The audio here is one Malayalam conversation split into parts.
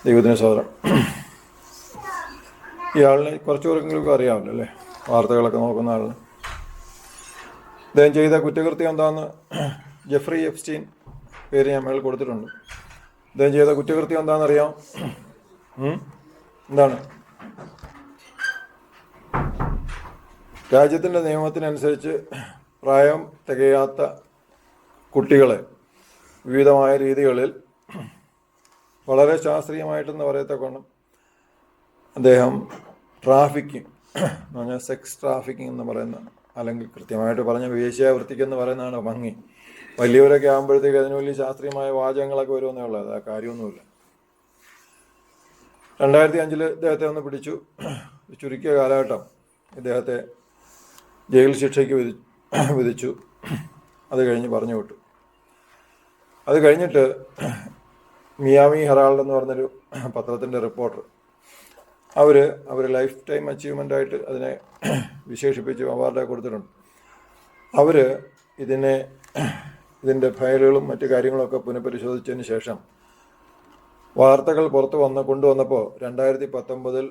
ദൈവത്തിന് സ്തോത്രം. ഇയാളിനെ കുറച്ചുപേർക്കെങ്കിലും അറിയാമല്ലോ അല്ലേ, വാർത്തകളൊക്കെ നോക്കുന്ന ആളിന്. അദ്ദേഹം ചെയ്ത കുറ്റകൃത്യം എന്താണെന്ന് ജെഫ്രി എപ്സ്റ്റീൻ പേര് ഞാൻ മേളിൽ കൊടുത്തിട്ടുണ്ട്. അദ്ദേഹം ചെയ്ത കുറ്റകൃത്യം എന്താണെന്നറിയാം? എന്താണ്? രാജ്യത്തിൻ്റെ നിയമത്തിനനുസരിച്ച് പ്രായം തികയാത്ത കുട്ടികളെ വിവിധമായ രീതികളിൽ വളരെ ശാസ്ത്രീയമായിട്ടെന്ന് പറയത്തക്കോണം അദ്ദേഹം ട്രാഫിക്കിംഗ് എന്ന് പറഞ്ഞാൽ സെക്സ് ട്രാഫിക്കിംഗ് എന്ന് പറയുന്ന, അല്ലെങ്കിൽ കൃത്യമായിട്ട് പറഞ്ഞ വേശ്യാവൃത്തിക്ക് എന്ന് പറയുന്നതാണ് ഭംഗി. വലിയവരൊക്കെ ആകുമ്പോഴത്തേക്ക് അതിന് വലിയ ശാസ്ത്രീയമായ വാചകങ്ങളൊക്കെ വരുമെന്നേ ഉള്ളത്, ആ കാര്യമൊന്നുമില്ല. 2005 ഇദ്ദേഹത്തെ ഒന്ന് പിടിച്ചു. ചുരുക്കിയ കാലഘട്ടം ഇദ്ദേഹത്തെ ജയിൽ ശിക്ഷയ്ക്ക് വിധിച്ചു. അത് കഴിഞ്ഞ് പറഞ്ഞു വിട്ടു. അത് കഴിഞ്ഞിട്ട് മിയാമി ഹെറാൾഡ് എന്ന് പറഞ്ഞൊരു പത്രത്തിൻ്റെ റിപ്പോർട്ടർ അവർ ലൈഫ് ടൈം അച്ചീവ്മെൻ്റായിട്ട് അതിനെ വിശേഷിപ്പിച്ച് അവാർഡൊക്കെ കൊടുത്തിട്ടുണ്ട്. അവർ ഇതിൻ്റെ ഫയലുകളും മറ്റു കാര്യങ്ങളൊക്കെ പുനഃപരിശോധിച്ചതിന് ശേഷം വാർത്തകൾ പുറത്ത് കൊണ്ടുവന്നപ്പോൾ 2019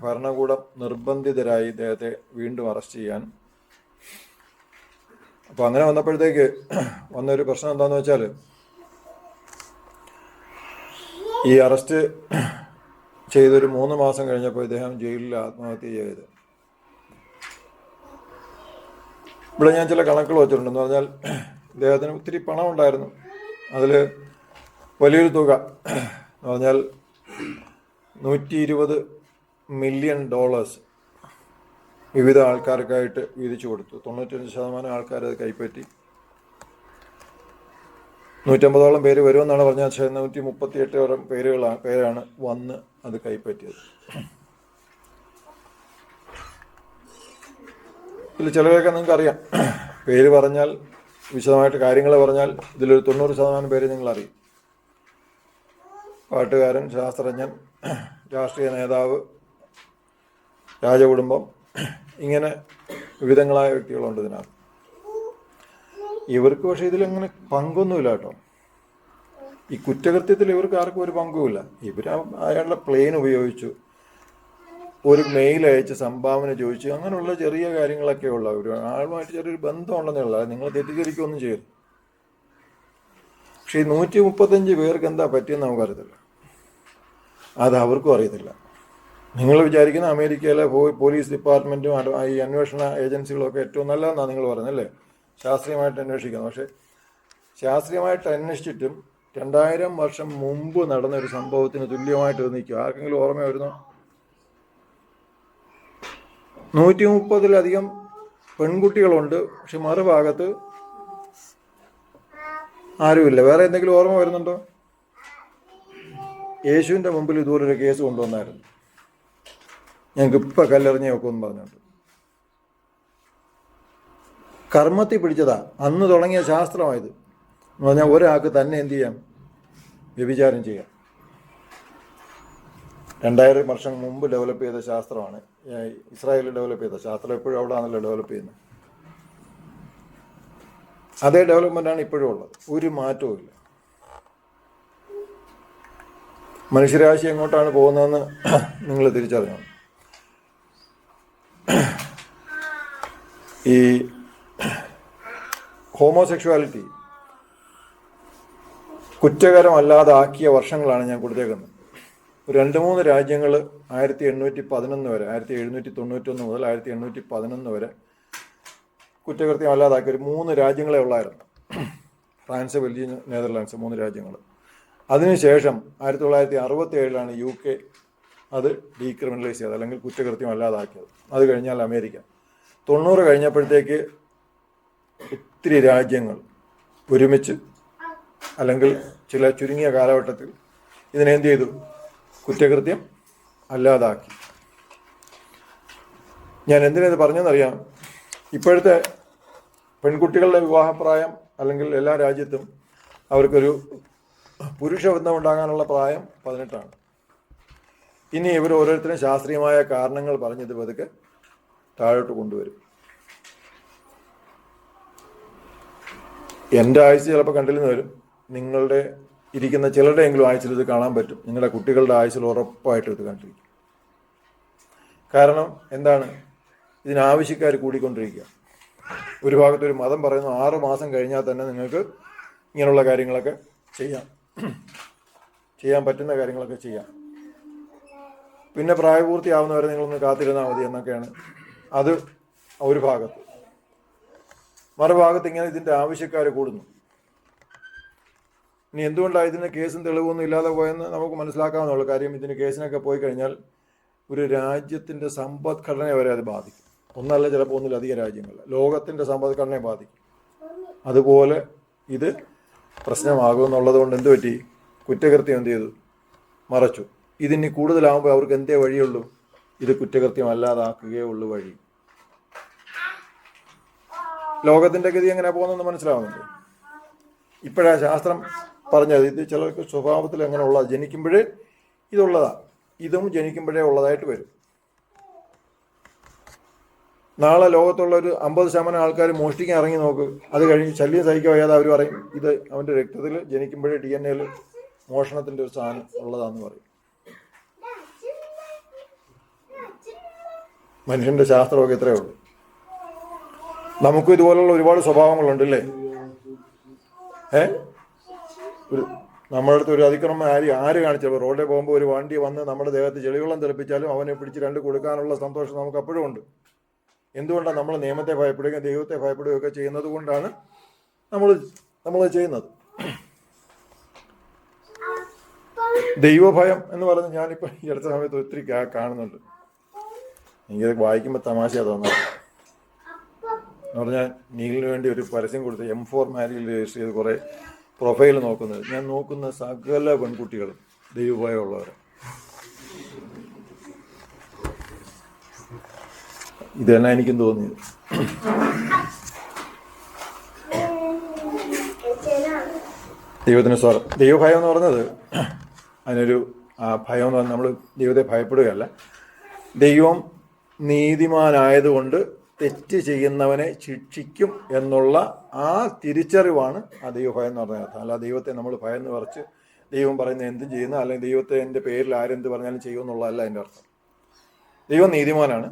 ഭരണകൂടം നിർബന്ധിതരായി ഇദ്ദേഹത്തെ വീണ്ടും അറസ്റ്റ് ചെയ്യാൻ. അപ്പോൾ അങ്ങനെ വന്നപ്പോഴത്തേക്ക് വന്നൊരു പ്രശ്നം എന്താണെന്ന് വെച്ചാൽ, ഈ അറസ്റ്റ് ചെയ്തൊരു 3 മാസം കഴിഞ്ഞപ്പോൾ ഇദ്ദേഹം ജയിലിൽ ആത്മഹത്യ ചെയ്ത്. ഇവിടെ ഞാൻ ചില കണക്കുകൾ വെച്ചിട്ടുണ്ടെന്ന് പറഞ്ഞാൽ, ഇദ്ദേഹത്തിന് ഒത്തിരി പണം ഉണ്ടായിരുന്നു. അതിൽ വലിയൊരു തുക എന്ന് പറഞ്ഞാൽ $120 മില്യൺ വിവിധ ആൾക്കാർക്കായിട്ട് വീതിച്ചു കൊടുത്തു. 95% ആൾക്കാരത് കൈപ്പറ്റി. 150ഓളം പേര് വരുമെന്നാണ് പറഞ്ഞാൽ, 138ഓളം പേരാണ് വന്ന് അത് കൈപ്പറ്റിയത്. ഇതിൽ ചിലരൊക്കെ നിങ്ങൾക്ക് അറിയാം. പേര് പറഞ്ഞാൽ, വിശദമായിട്ട് കാര്യങ്ങൾ പറഞ്ഞാൽ ഇതിലൊരു 90% പേര് നിങ്ങളറിയും. പാട്ടുകാരൻ, ശാസ്ത്രജ്ഞൻ, രാഷ്ട്രീയ നേതാവ്, രാജകുടുംബം, ഇങ്ങനെ വിവിധങ്ങളായ വ്യക്തികളുണ്ട് ഇതിനകത്ത്. ഇവർക്ക് പക്ഷേ ഇതിലങ്ങനെ പങ്കൊന്നുമില്ല കേട്ടോ. ഈ കുറ്റകൃത്യത്തിൽ ഇവർക്ക് ആർക്കും ഒരു പങ്കുമില്ല. അയാളുടെ പ്ലെയിൻ ഉപയോഗിച്ചു, ഒരു മെയിൽ അയച്ച് സംഭാവന ചോദിച്ചു, അങ്ങനെയുള്ള ചെറിയ കാര്യങ്ങളൊക്കെ ഉള്ള ഒരു ആളുമായിട്ട് ചെറിയൊരു ബന്ധമുണ്ടെന്നേ ഉള്ളൂ. നിങ്ങൾ തെറ്റിദ്ധരിക്കുകയൊന്നും ചെയ്യരുത്. പക്ഷേ ഈ 135 പേർക്ക് എന്താ പറ്റിയെന്ന് നമുക്കറിയത്തില്ല. അത് അവർക്കും അറിയത്തില്ല. നിങ്ങൾ വിചാരിക്കുന്ന അമേരിക്കയിലെ പോലീസ് ഡിപ്പാർട്ട്മെൻറ്റും ഈ അന്വേഷണ ഏജൻസികളൊക്കെ ഏറ്റവും നല്ലതെന്നാണ് നിങ്ങൾ പറയുന്നത് അല്ലേ, ശാസ്ത്രീയമായിട്ട് അന്വേഷിക്കുന്നത്. പക്ഷേ ശാസ്ത്രീയമായിട്ട് അന്വേഷിച്ചിട്ടും 2000 വർഷം മുമ്പ് നടന്ന ഒരു സംഭവത്തിന് തുല്യമായിട്ട് നിൽക്കും. ആർക്കെങ്കിലും ഓർമ്മ വരുന്നോ? 130-ലധികം പെൺകുട്ടികളുണ്ട്, പക്ഷെ മറുഭാഗത്ത് ആരുമില്ല. വേറെ എന്തെങ്കിലും ഓർമ്മ വരുന്നുണ്ടോ? യേശുവിൻ്റെ മുമ്പിൽ ഇതുപോലൊരു കേസ് കൊണ്ടുവന്നായിരുന്നു, ഞങ്ങൾക്ക് ഇപ്പം കല്ലെറിഞ്ഞ് നോക്കുമെന്ന് പറഞ്ഞിട്ട്. കർമ്മത്തിൽ പിടിച്ചതാ. അന്ന് തുടങ്ങിയ ശാസ്ത്രമായത് എന്ന് പറഞ്ഞാൽ ഒരാൾക്ക് തന്നെ എന്ത് ചെയ്യാം? വ്യഭിചാരം ചെയ്യാം. 2000 വർഷം മുമ്പ് ഡെവലപ്പ് ചെയ്ത ശാസ്ത്രമാണ്. ഇസ്രായേലിൽ ഡെവലപ്പ് ചെയ്ത ശാസ്ത്രം എപ്പോഴും അവിടെ ആണല്ലോ ഡെവലപ്പ് ചെയ്യുന്നത്. അതേ ഡെവലപ്മെൻ്റാണ് ഇപ്പോഴും ഉള്ളത്. ഒരു മാറ്റവും ഇല്ല. മനുഷ്യരാശി എങ്ങോട്ടാണ് പോകുന്നതെന്ന് നിങ്ങൾ തിരിച്ചറിയണം. ഈ ഹോമോസെക്ഷുവാലിറ്റി കുറ്റകരമല്ലാതാക്കിയ വർഷങ്ങളാണ് ഞാൻ കൊടുത്തേക്കുന്നത്. 2-3 രാജ്യങ്ങൾ 1811 വരെ, 1791 മുതൽ 1811 വരെ കുറ്റകൃത്യം അല്ലാതാക്കിയ ഒരു 3 രാജ്യങ്ങളെ ഉള്ളായിരുന്നു. ഫ്രാൻസ്, ബെൽജിയം, നെതർലാൻഡ്സ്, 3 രാജ്യങ്ങൾ. അതിനുശേഷം 1967 UK അത് ഡീക്രിമിനലൈസ് ചെയ്തത്, അല്ലെങ്കിൽ കുറ്റകൃത്യം അല്ലാതാക്കിയത്. അത് കഴിഞ്ഞാൽ അമേരിക്ക. 90 കഴിഞ്ഞപ്പോഴത്തേക്ക് ഒത്തിരി രാജ്യങ്ങൾ ഒരുമിച്ച്, അല്ലെങ്കിൽ ചില ചുരുങ്ങിയ കാലഘട്ടത്തിൽ ഇതിനെന്ത് ചെയ്തു? കുറ്റകൃത്യം അല്ലാതാക്കി. ഞാൻ എന്തിനത് പറഞ്ഞെന്നറിയാം? ഇപ്പോഴത്തെ പെൺകുട്ടികളുടെ വിവാഹപ്രായം, അല്ലെങ്കിൽ എല്ലാ രാജ്യത്തും അവർക്കൊരു പുരുഷബന്ധം ഉണ്ടാകാനുള്ള പ്രായം 18ആണ്. ഇനി ഇവർ ഓരോരുത്തരും ശാസ്ത്രീയമായ കാരണങ്ങൾ പറഞ്ഞത് പതുക്കെ താഴോട്ട് കൊണ്ടുവരും. എൻ്റെ ആയുസ് ചിലപ്പോൾ കണ്ടില്ലെന്ന് വരും. നിങ്ങളുടെ ഇരിക്കുന്ന ചിലരുടെയെങ്കിലും ആയുസ്സിൽ ഇത് കാണാൻ പറ്റും. നിങ്ങളുടെ കുട്ടികളുടെ ആയുസ്സിൽ ഉറപ്പായിട്ടും ഇത് കണ്ടിരിക്കും. കാരണം എന്താണ്? ഇതിനാവശ്യക്കാർ കൂടിക്കൊണ്ടിരിക്കുക. ഒരു ഭാഗത്തൊരു മതം പറയുന്നു 6 മാസം കഴിഞ്ഞാൽ തന്നെ നിങ്ങൾക്ക് ഇങ്ങനെയുള്ള കാര്യങ്ങളൊക്കെ ചെയ്യാൻ പറ്റുന്ന കാര്യങ്ങളൊക്കെ ചെയ്യാം. പിന്നെ പ്രായപൂർത്തിയാവുന്നവരെ നിങ്ങളൊന്ന് കാത്തിരുന്നാൽ മതി എന്നൊക്കെയാണ് അത് ഒരു ഭാഗത്ത്. മറുഭാഗത്ത് ഇങ്ങനെ ഇതിൻ്റെ ആവശ്യക്കാർ കൂടുന്നു. ഇനി എന്തുകൊണ്ടാണ് ഇതിന് കേസും തെളിവൊന്നും ഇല്ലാതെ പോയെന്ന് നമുക്ക് മനസ്സിലാക്കാവുന്നുള്ള കാര്യം, ഇതിന് കേസിനൊക്കെ പോയി കഴിഞ്ഞാൽ ഒരു രാജ്യത്തിൻ്റെ സമ്പദ്ഘടനയെ വരെ അത് ബാധിക്കും. ഒന്നല്ല, ചിലപ്പോൾ ഒന്നിലധികം രാജ്യങ്ങളിൽ ലോകത്തിൻ്റെ സമ്പദ്ഘടനയെ ബാധിക്കും. അതുപോലെ ഇത് പ്രശ്നമാകുമെന്നുള്ളത് കൊണ്ട് എന്ത് പറ്റി? കുറ്റകൃത്യം എന്ത് ചെയ്തു? മറച്ചു. ഇതിനി കൂടുതലാകുമ്പോൾ അവർക്ക് എന്തേ വഴിയുള്ളൂ? ഇത് കുറ്റകൃത്യം അല്ലാതാക്കുകയേ ഉള്ളൂ വഴി. ലോകത്തിൻ്റെ ഗതി എങ്ങനെ പോകുന്നെന്ന് മനസ്സിലാവുന്നുണ്ട്. ഇപ്പോഴാണ് ശാസ്ത്രം പറഞ്ഞത്. ഇത് ചിലർക്ക് സ്വഭാവത്തിൽ എങ്ങനെ ഉള്ളത്, ജനിക്കുമ്പോഴേ ഇതുള്ളതാണ്. ഇതും ജനിക്കുമ്പോഴേ ഉള്ളതായിട്ട് വരും. നാളെ ലോകത്തുള്ള ഒരു 50% ആൾക്കാർ മോഷ്ടിക്കാൻ ഇറങ്ങി നോക്ക്. അത് കഴിഞ്ഞ് ശല്യം സഹിക്കാൻ വയ്യാതെ അവർ പറയും ഇത് അവൻ്റെ രക്തത്തിൽ ജനിക്കുമ്പോഴേ DNA മോഷണത്തിൻ്റെ ഒരു സാധനം ഉള്ളതാണെന്ന് പറയും. മനുഷ്യൻ്റെ ശാസ്ത്രമൊക്കെ ഇത്രയേ ഉള്ളൂ. നമുക്കും ഇതുപോലുള്ള ഒരുപാട് സ്വഭാവങ്ങളുണ്ട് അല്ലേ? നമ്മുടെ അടുത്ത് ഒരു അതിക്രമം ആര് കാണിച്ചപ്പോൾ റോഡിൽ പോകുമ്പോൾ ഒരു വണ്ടി വന്ന് നമ്മുടെ ദേഹത്ത് ചെളിവെള്ളം തെറിപ്പിച്ചാലും അവനെ പിടിച്ച് 2 കൊടുക്കാനുള്ള സന്തോഷം നമുക്ക് അപ്പോഴും ഉണ്ട്. എന്തുകൊണ്ടാണ്? നമ്മൾ നിയമത്തെ ഭയപ്പെടുകയും ദൈവത്തെ ഭയപ്പെടുകയും ഒക്കെ ചെയ്യുന്നത് കൊണ്ടാണ് നമ്മൾ ചെയ്യുന്നത്. ദൈവഭയം എന്ന് പറഞ്ഞ് ഞാനിപ്പോൾ ഈ അടുത്ത സമയത്ത് ഒത്തിരി കാണുന്നുണ്ട്. എനിക്കത് വായിക്കുമ്പോൾ തമാശ തോന്നുന്നത് എന്ന് പറഞ്ഞാൽ, നീലിന് വേണ്ടി ഒരു പരസ്യം കൊടുത്ത് M4 മാരിയിൽ രജിസ്റ്റർ ചെയ്ത് കുറേ പ്രൊഫൈൽ നോക്കുന്നത്. ഞാൻ നോക്കുന്ന സകല പെൺകുട്ടികളും ദൈവഭയമുള്ളവർ. ഇതെല്ലാം എനിക്കും തോന്നിയത്. ദൈവത്തിന് സ്വാഗതം. ദൈവഭയം എന്ന് പറഞ്ഞത് അതിനൊരു ഭയം എന്ന് പറഞ്ഞാൽ നമ്മൾ ദൈവത്തെ ഭയപ്പെടുകയല്ല. ദൈവം നീതിമാനായതുകൊണ്ട് തെറ്റ് ചെയ്യുന്നവനെ ശിക്ഷിക്കും എന്നുള്ള ആ തിരിച്ചറിവാണ് ആ ദൈവഭയം എന്ന് പറഞ്ഞ അർത്ഥം. അല്ല ദൈവത്തെ നമ്മൾ ഭയന്ന് പറിച്ച് ദൈവം പറയുന്നത് എന്തും ചെയ്യുന്ന, അല്ലെങ്കിൽ ദൈവത്തെ എൻ്റെ പേരിൽ ആരെന്ത് പറഞ്ഞാലും ചെയ്യുമെന്നുള്ളതല്ല എൻ്റെ അർത്ഥം. ദൈവം നീതിമാനാണ്.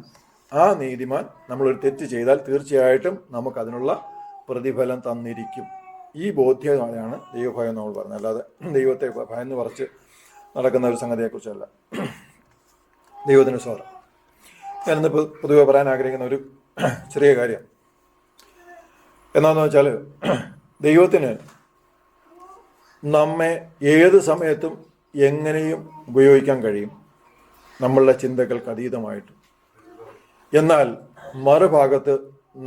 ആ നീതിമാൻ നമ്മളൊരു തെറ്റ് ചെയ്താൽ തീർച്ചയായിട്ടും നമുക്കതിനുള്ള പ്രതിഫലം തന്നിരിക്കും. ഈ ബോധ്യമാണ് ദൈവഭയം നമ്മൾ പറഞ്ഞത്. അല്ലാതെ ദൈവത്തെ ഭയന്ന് പറിച്ച് നടക്കുന്ന ഒരു സംഗതിയെക്കുറിച്ചല്ല. ദൈവത്തിന് സ്വാഗതം. ഞാനിന്ന് പൊതുവെ പറയാൻ ആഗ്രഹിക്കുന്ന ഒരു ചെറിയ കാര്യം എന്താണെന്ന് വെച്ചാൽ, ദൈവത്തിന് നമ്മെ ഏത് സമയത്തും എങ്ങനെയും ഉപയോഗിക്കാൻ കഴിയും, നമ്മളുടെ ചിന്തകൾക്ക് അതീതമായിട്ട്. എന്നാൽ മറുഭാഗത്ത്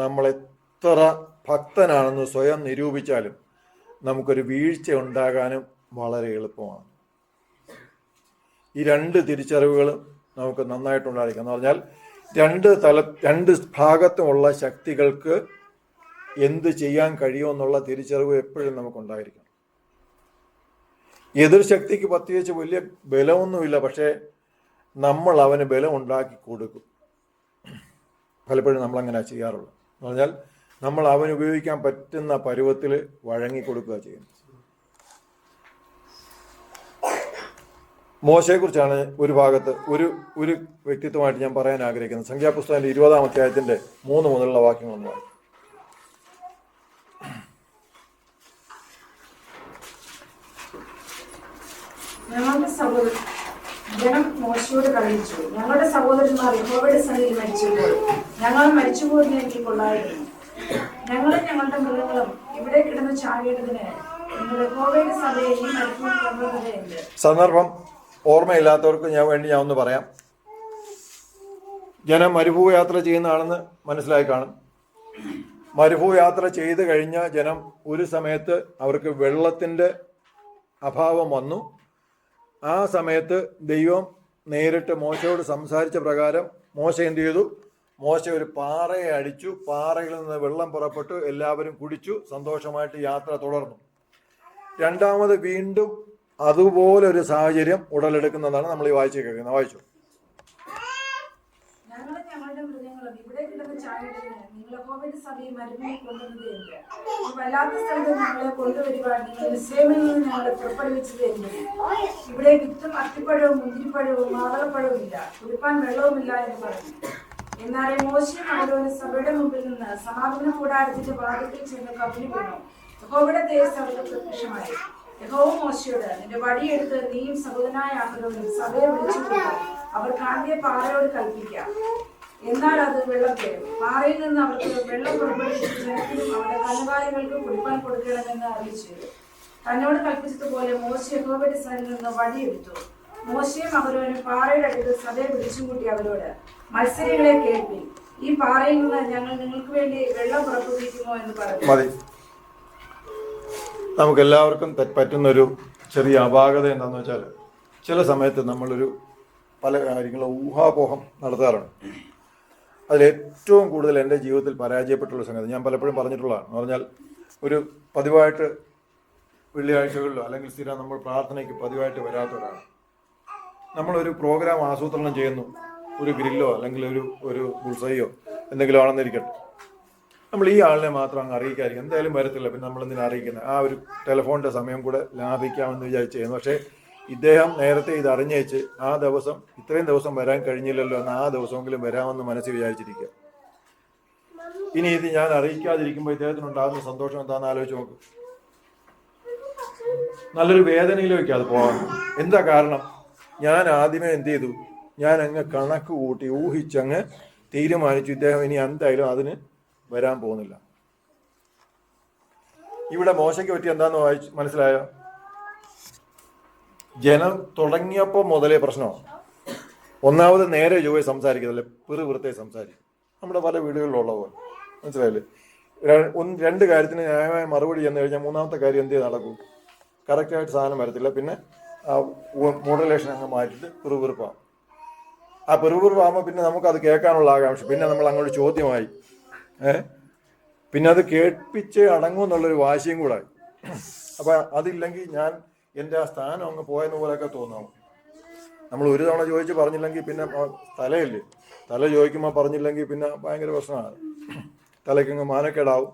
നമ്മളെത്ര ഭക്തനാണെന്ന് സ്വയം നിരൂപിച്ചാലും നമുക്കൊരു വീഴ്ച ഉണ്ടാകാനും വളരെ എളുപ്പമാണ്. ഈ 2 തിരിച്ചറിവുകളും നമുക്ക് നന്നായിട്ടുണ്ടായിരിക്കും. എന്ന് പറഞ്ഞാൽ രണ്ട് ഭാഗത്തുമുള്ള ശക്തികൾക്ക് എന്ത് ചെയ്യാൻ കഴിയുമെന്നുള്ള തിരിച്ചറിവ് എപ്പോഴും നമുക്കുണ്ടായിരിക്കണം. എതിർ ശക്തിക്ക് പ്രത്യേകിച്ച് വലിയ ബലമൊന്നുമില്ല, പക്ഷേ നമ്മൾ അവന് ബലം ഉണ്ടാക്കി കൊടുക്കും. പലപ്പോഴും നമ്മളങ്ങനെ ചെയ്യാറുള്ളത്. എന്ന് പറഞ്ഞാൽ നമ്മൾ അവന് ഉപയോഗിക്കാൻ പറ്റുന്ന പരുവത്തിൽ വഴങ്ങിക്കൊടുക്കുക ചെയ്യുന്നത്. മോശയെക്കുറിച്ചാണ് ഒരു ഭാഗത്ത് ഒരു വ്യക്തിത്വമായിട്ട് ഞാൻ പറയാൻ ആഗ്രഹിക്കുന്നത്. സംഖ്യാപുസ്തകത്തിന്റെ 20-ാം അധ്യായത്തിന്റെ 3 മുതലുള്ള വാക്യങ്ങളൊന്ന് വായിക്കും. ജനം മോശയോട് കളിച്ചു, ഞങ്ങളുടെ സഹോദരന്മാർ യഹോവയുടെ സന്നിധിയിൽ മരിച്ചപ്പോൾ ഞങ്ങൾ മരിച്ചുപോയി എനിക്ക് കൊള്ളായിരുന്നു. ഞങ്ങളും ഞങ്ങളുടെ മൃഗങ്ങളും ഇവിടെ കിടന്ന് ചാടിയതിന് നിങ്ങൾ യഹോവയുടെ സഭയെ ഈ മരുഭൂമി കൊണ്ടുവന്നതേയുണ്ട്. സന്ദർഭം ഓർമ്മയില്ലാത്തവർക്ക് ഞാൻ ഒന്ന് പറയാം. ജനം മരുഭൂയാത്ര ചെയ്യുന്നതാണെന്ന് മനസ്സിലായി കാണും. മരുഭൂയാത്ര ചെയ്ത് കഴിഞ്ഞ ജനം ഒരു സമയത്ത് അവർക്ക് വെള്ളത്തിൻ്റെ അഭാവം വന്നു. ആ സമയത്ത് ദൈവം നേരിട്ട് മോശയോട് സംസാരിച്ച പ്രകാരം മോശ എന്ത് ചെയ്തു? മോശ ഒരു പാറയെ അടിച്ചു. പാറയിൽ നിന്ന് വെള്ളം പുറപ്പെട്ടു. എല്ലാവരും കുടിച്ചു. സന്തോഷമായിട്ട് യാത്ര തുടർന്നു. രണ്ടാമത് വീണ്ടും അതുപോലൊരു സാഹചര്യം ഉടലെടുക്കുന്നതാണ് നമ്മൾ ഈ വായിച്ചു കേൾക്കുന്നത്. വായിച്ചു. നിങ്ങൾ യഹോവയുടെ സഭയെ മരുന്നിനെ കൊണ്ടുവന്നത് എന്ത്? ഈ വല്ലാത്ത സ്ഥലത്ത് ഞങ്ങളെ കൊണ്ടുവരുവാൻ നിങ്ങൾ മിസ്രൈമിൽ നിന്ന് ഞങ്ങളെ പുറപ്പെടുവിച്ചത് എന്ത്? ഇവിടെ വിത്തും അത്തിപ്പഴവും മുന്തിരിപ്പഴവും മാതളപ്പഴവും ഇല്ല, കുടിപ്പാൻ വെള്ളവുമില്ല എന്ന് പറഞ്ഞു. എന്നാലേ മോശയും അഹരോനും സഭയുടെ മുമ്പിൽ നിന്ന് സമാഗമന കൂടാരത്തിന്റെ വാതിൽക്കൽ ചെന്ന് കവിഞ്ഞു വീണു. യഹോവയുടെ തേജസ്സ് അവർക്ക് പ്രത്യക്ഷമായി. യഹോവ മോശയോട്, നിന്റെ വടിയെടുത്ത് നീയും സഹോദരനായ അഹരോനും സഭയെ വിളിച്ചുകൊണ്ടു അവർ കാണ്ടിയ പാറയോട് കൽപ്പിക്കാം, എന്നാൽ അത് വെള്ളം തരും. പാറയിൽ നിന്ന് അവർക്ക് വെള്ളം പുറപ്പെടുവിച്ച് ജനത്തിനും അവരുടെ കന്നുകാലികൾക്ക് കുടിപ്പാൻ കൊടുക്കണമെന്ന് അറിയിച്ചു. തന്നോട് കൽപ്പിച്ചതുപോലെ മോശ യഹോവയുടെ സന്നിധിയിൽ നിന്ന് വടിയെടുത്തു. മോശയും അഹരോനും പാറയുടെ അടുത്ത് സഭയെ വിളിച്ചുകൂട്ടി അവരോട്, മത്സരികളെ കേൾപ്പി, ഈ പാറയിൽ നിന്ന് ഞങ്ങൾ നിങ്ങൾക്ക് വേണ്ടി വെള്ളം പുറപ്പെടുവിക്കുമോ എന്ന് പറഞ്ഞു. നമുക്കെല്ലാവർക്കും പറ്റുന്നൊരു ചെറിയ അപാകത എന്താണെന്ന് വെച്ചാൽ, ചില സമയത്ത് നമ്മളൊരു പല കാര്യങ്ങളും ഊഹാപോഹം നടത്താറുണ്ട്. അതിലേറ്റവും കൂടുതൽ എൻ്റെ ജീവിതത്തിൽ പരാജയപ്പെട്ടുള്ള സംഗതി ഞാൻ പലപ്പോഴും പറഞ്ഞിട്ടുള്ളതാണ്. എന്ന് പറഞ്ഞാൽ, ഒരു പതിവായിട്ട് വെള്ളിയാഴ്ചകളിലോ അല്ലെങ്കിൽ സ്ഥിരം നമ്മൾ പ്രാർത്ഥനയ്ക്ക് പതിവായിട്ട് വരാത്തവരാണ്. നമ്മളൊരു പ്രോഗ്രാം ആസൂത്രണം ചെയ്യുന്നു, ഒരു ഗ്രില്ലോ അല്ലെങ്കിൽ ഒരു ബുൾസൈയോ എന്തെങ്കിലും ആണെന്നിരിക്കട്ടെ. നമ്മൾ ഈ ആളിനെ മാത്രം അങ്ങ് അറിയിക്കാതിരിക്കും, എന്തായാലും വരത്തില്ല, പിന്നെ നമ്മളെന്തിനാ അറിയിക്കുന്നത്, ആ ഒരു ടെലിഫോണിൻ്റെ സമയം കൂടെ ലാഭിക്കാമെന്ന് വിചാരിച്ച് ചെയ്യുന്നു. പക്ഷേ ഇദ്ദേഹം നേരത്തെ ഇത് അറിഞ്ഞേച്ച് ആ ദിവസം ഇത്രയും ദിവസം വരാൻ കഴിഞ്ഞില്ലല്ലോ എന്ന് ആ ദിവസമെങ്കിലും വരാമെന്ന് മനസ്സിൽ വിചാരിച്ചിരിക്കുക. ഇനി ഇത് ഞാൻ അറിയിക്കാതിരിക്കുമ്പോൾ ഇദ്ദേഹത്തിനുണ്ടാകുന്ന സന്തോഷം എന്താണെന്ന് ആലോചിച്ച് നോക്കും. നല്ലൊരു വേദനയിലേക്ക് അത് പോകാം. എന്താ കാരണം? ഞാൻ ആദ്യമേ എന്ത് ചെയ്തു? ഞാൻ അങ്ങ് കണക്ക് കൂട്ടി ഊഹിച്ചങ്ങ് തീരുമാനിച്ചു ഇദ്ദേഹം ഇനി എന്തായാലും അതിന് വരാൻ പോകുന്നില്ല. ഇവിടെ മോശയ്ക്ക് പറ്റി എന്താന്ന് മനസ്സിലായോ? ജനം തുടങ്ങിയപ്പോൾ മുതലേ പ്രശ്നമാണ്. ഒന്നാമത് നേരെ ചൊവ്വേ സംസാരിക്കുന്നില്ല, പിറുപിറുത്തെ സംസാരിക്കും. നമ്മുടെ പല വീടുകളിലുള്ള പോലെ, മനസ്സിലായില്ലേ? രണ്ട് കാര്യത്തിന് ന്യായമായ മറുപടി ചെന്ന് കഴിഞ്ഞാൽ മൂന്നാമത്തെ കാര്യം എന്തേ നടക്കും? കറക്റ്റായിട്ട് സാധനം വരത്തില്ല. പിന്നെ ആ മോഡുലേഷൻ അങ്ങ് മാറ്റിയിട്ട് പിറുപിറുപ്പാകും. ആ പിറുപിറുപ്പാകുമ്പോൾ പിന്നെ നമുക്കത് കേൾക്കാനുള്ള ആകാംക്ഷ, പിന്നെ നമ്മൾ അങ്ങോട്ട് ചോദ്യമായി, പിന്നെ അത് കേൾപ്പിച്ച് അടങ്ങുമെന്നുള്ളൊരു വാശിയും കൂടെ. അപ്പം അതില്ലെങ്കിൽ ഞാൻ എൻ്റെ ആ സ്ഥാനം അങ്ങ് പോയെന്ന് പോലെയൊക്കെ തോന്നാവും. നമ്മൾ ഒരു തവണ ചോദിച്ച് പറഞ്ഞില്ലെങ്കിൽ പിന്നെ തലയില്ലേ, തല ചോദിക്കുമ്പോൾ പറഞ്ഞില്ലെങ്കിൽ പിന്നെ ഭയങ്കര പ്രശ്നമാണ്, തലയ്ക്കങ്ങ് മാനക്കേടാവും.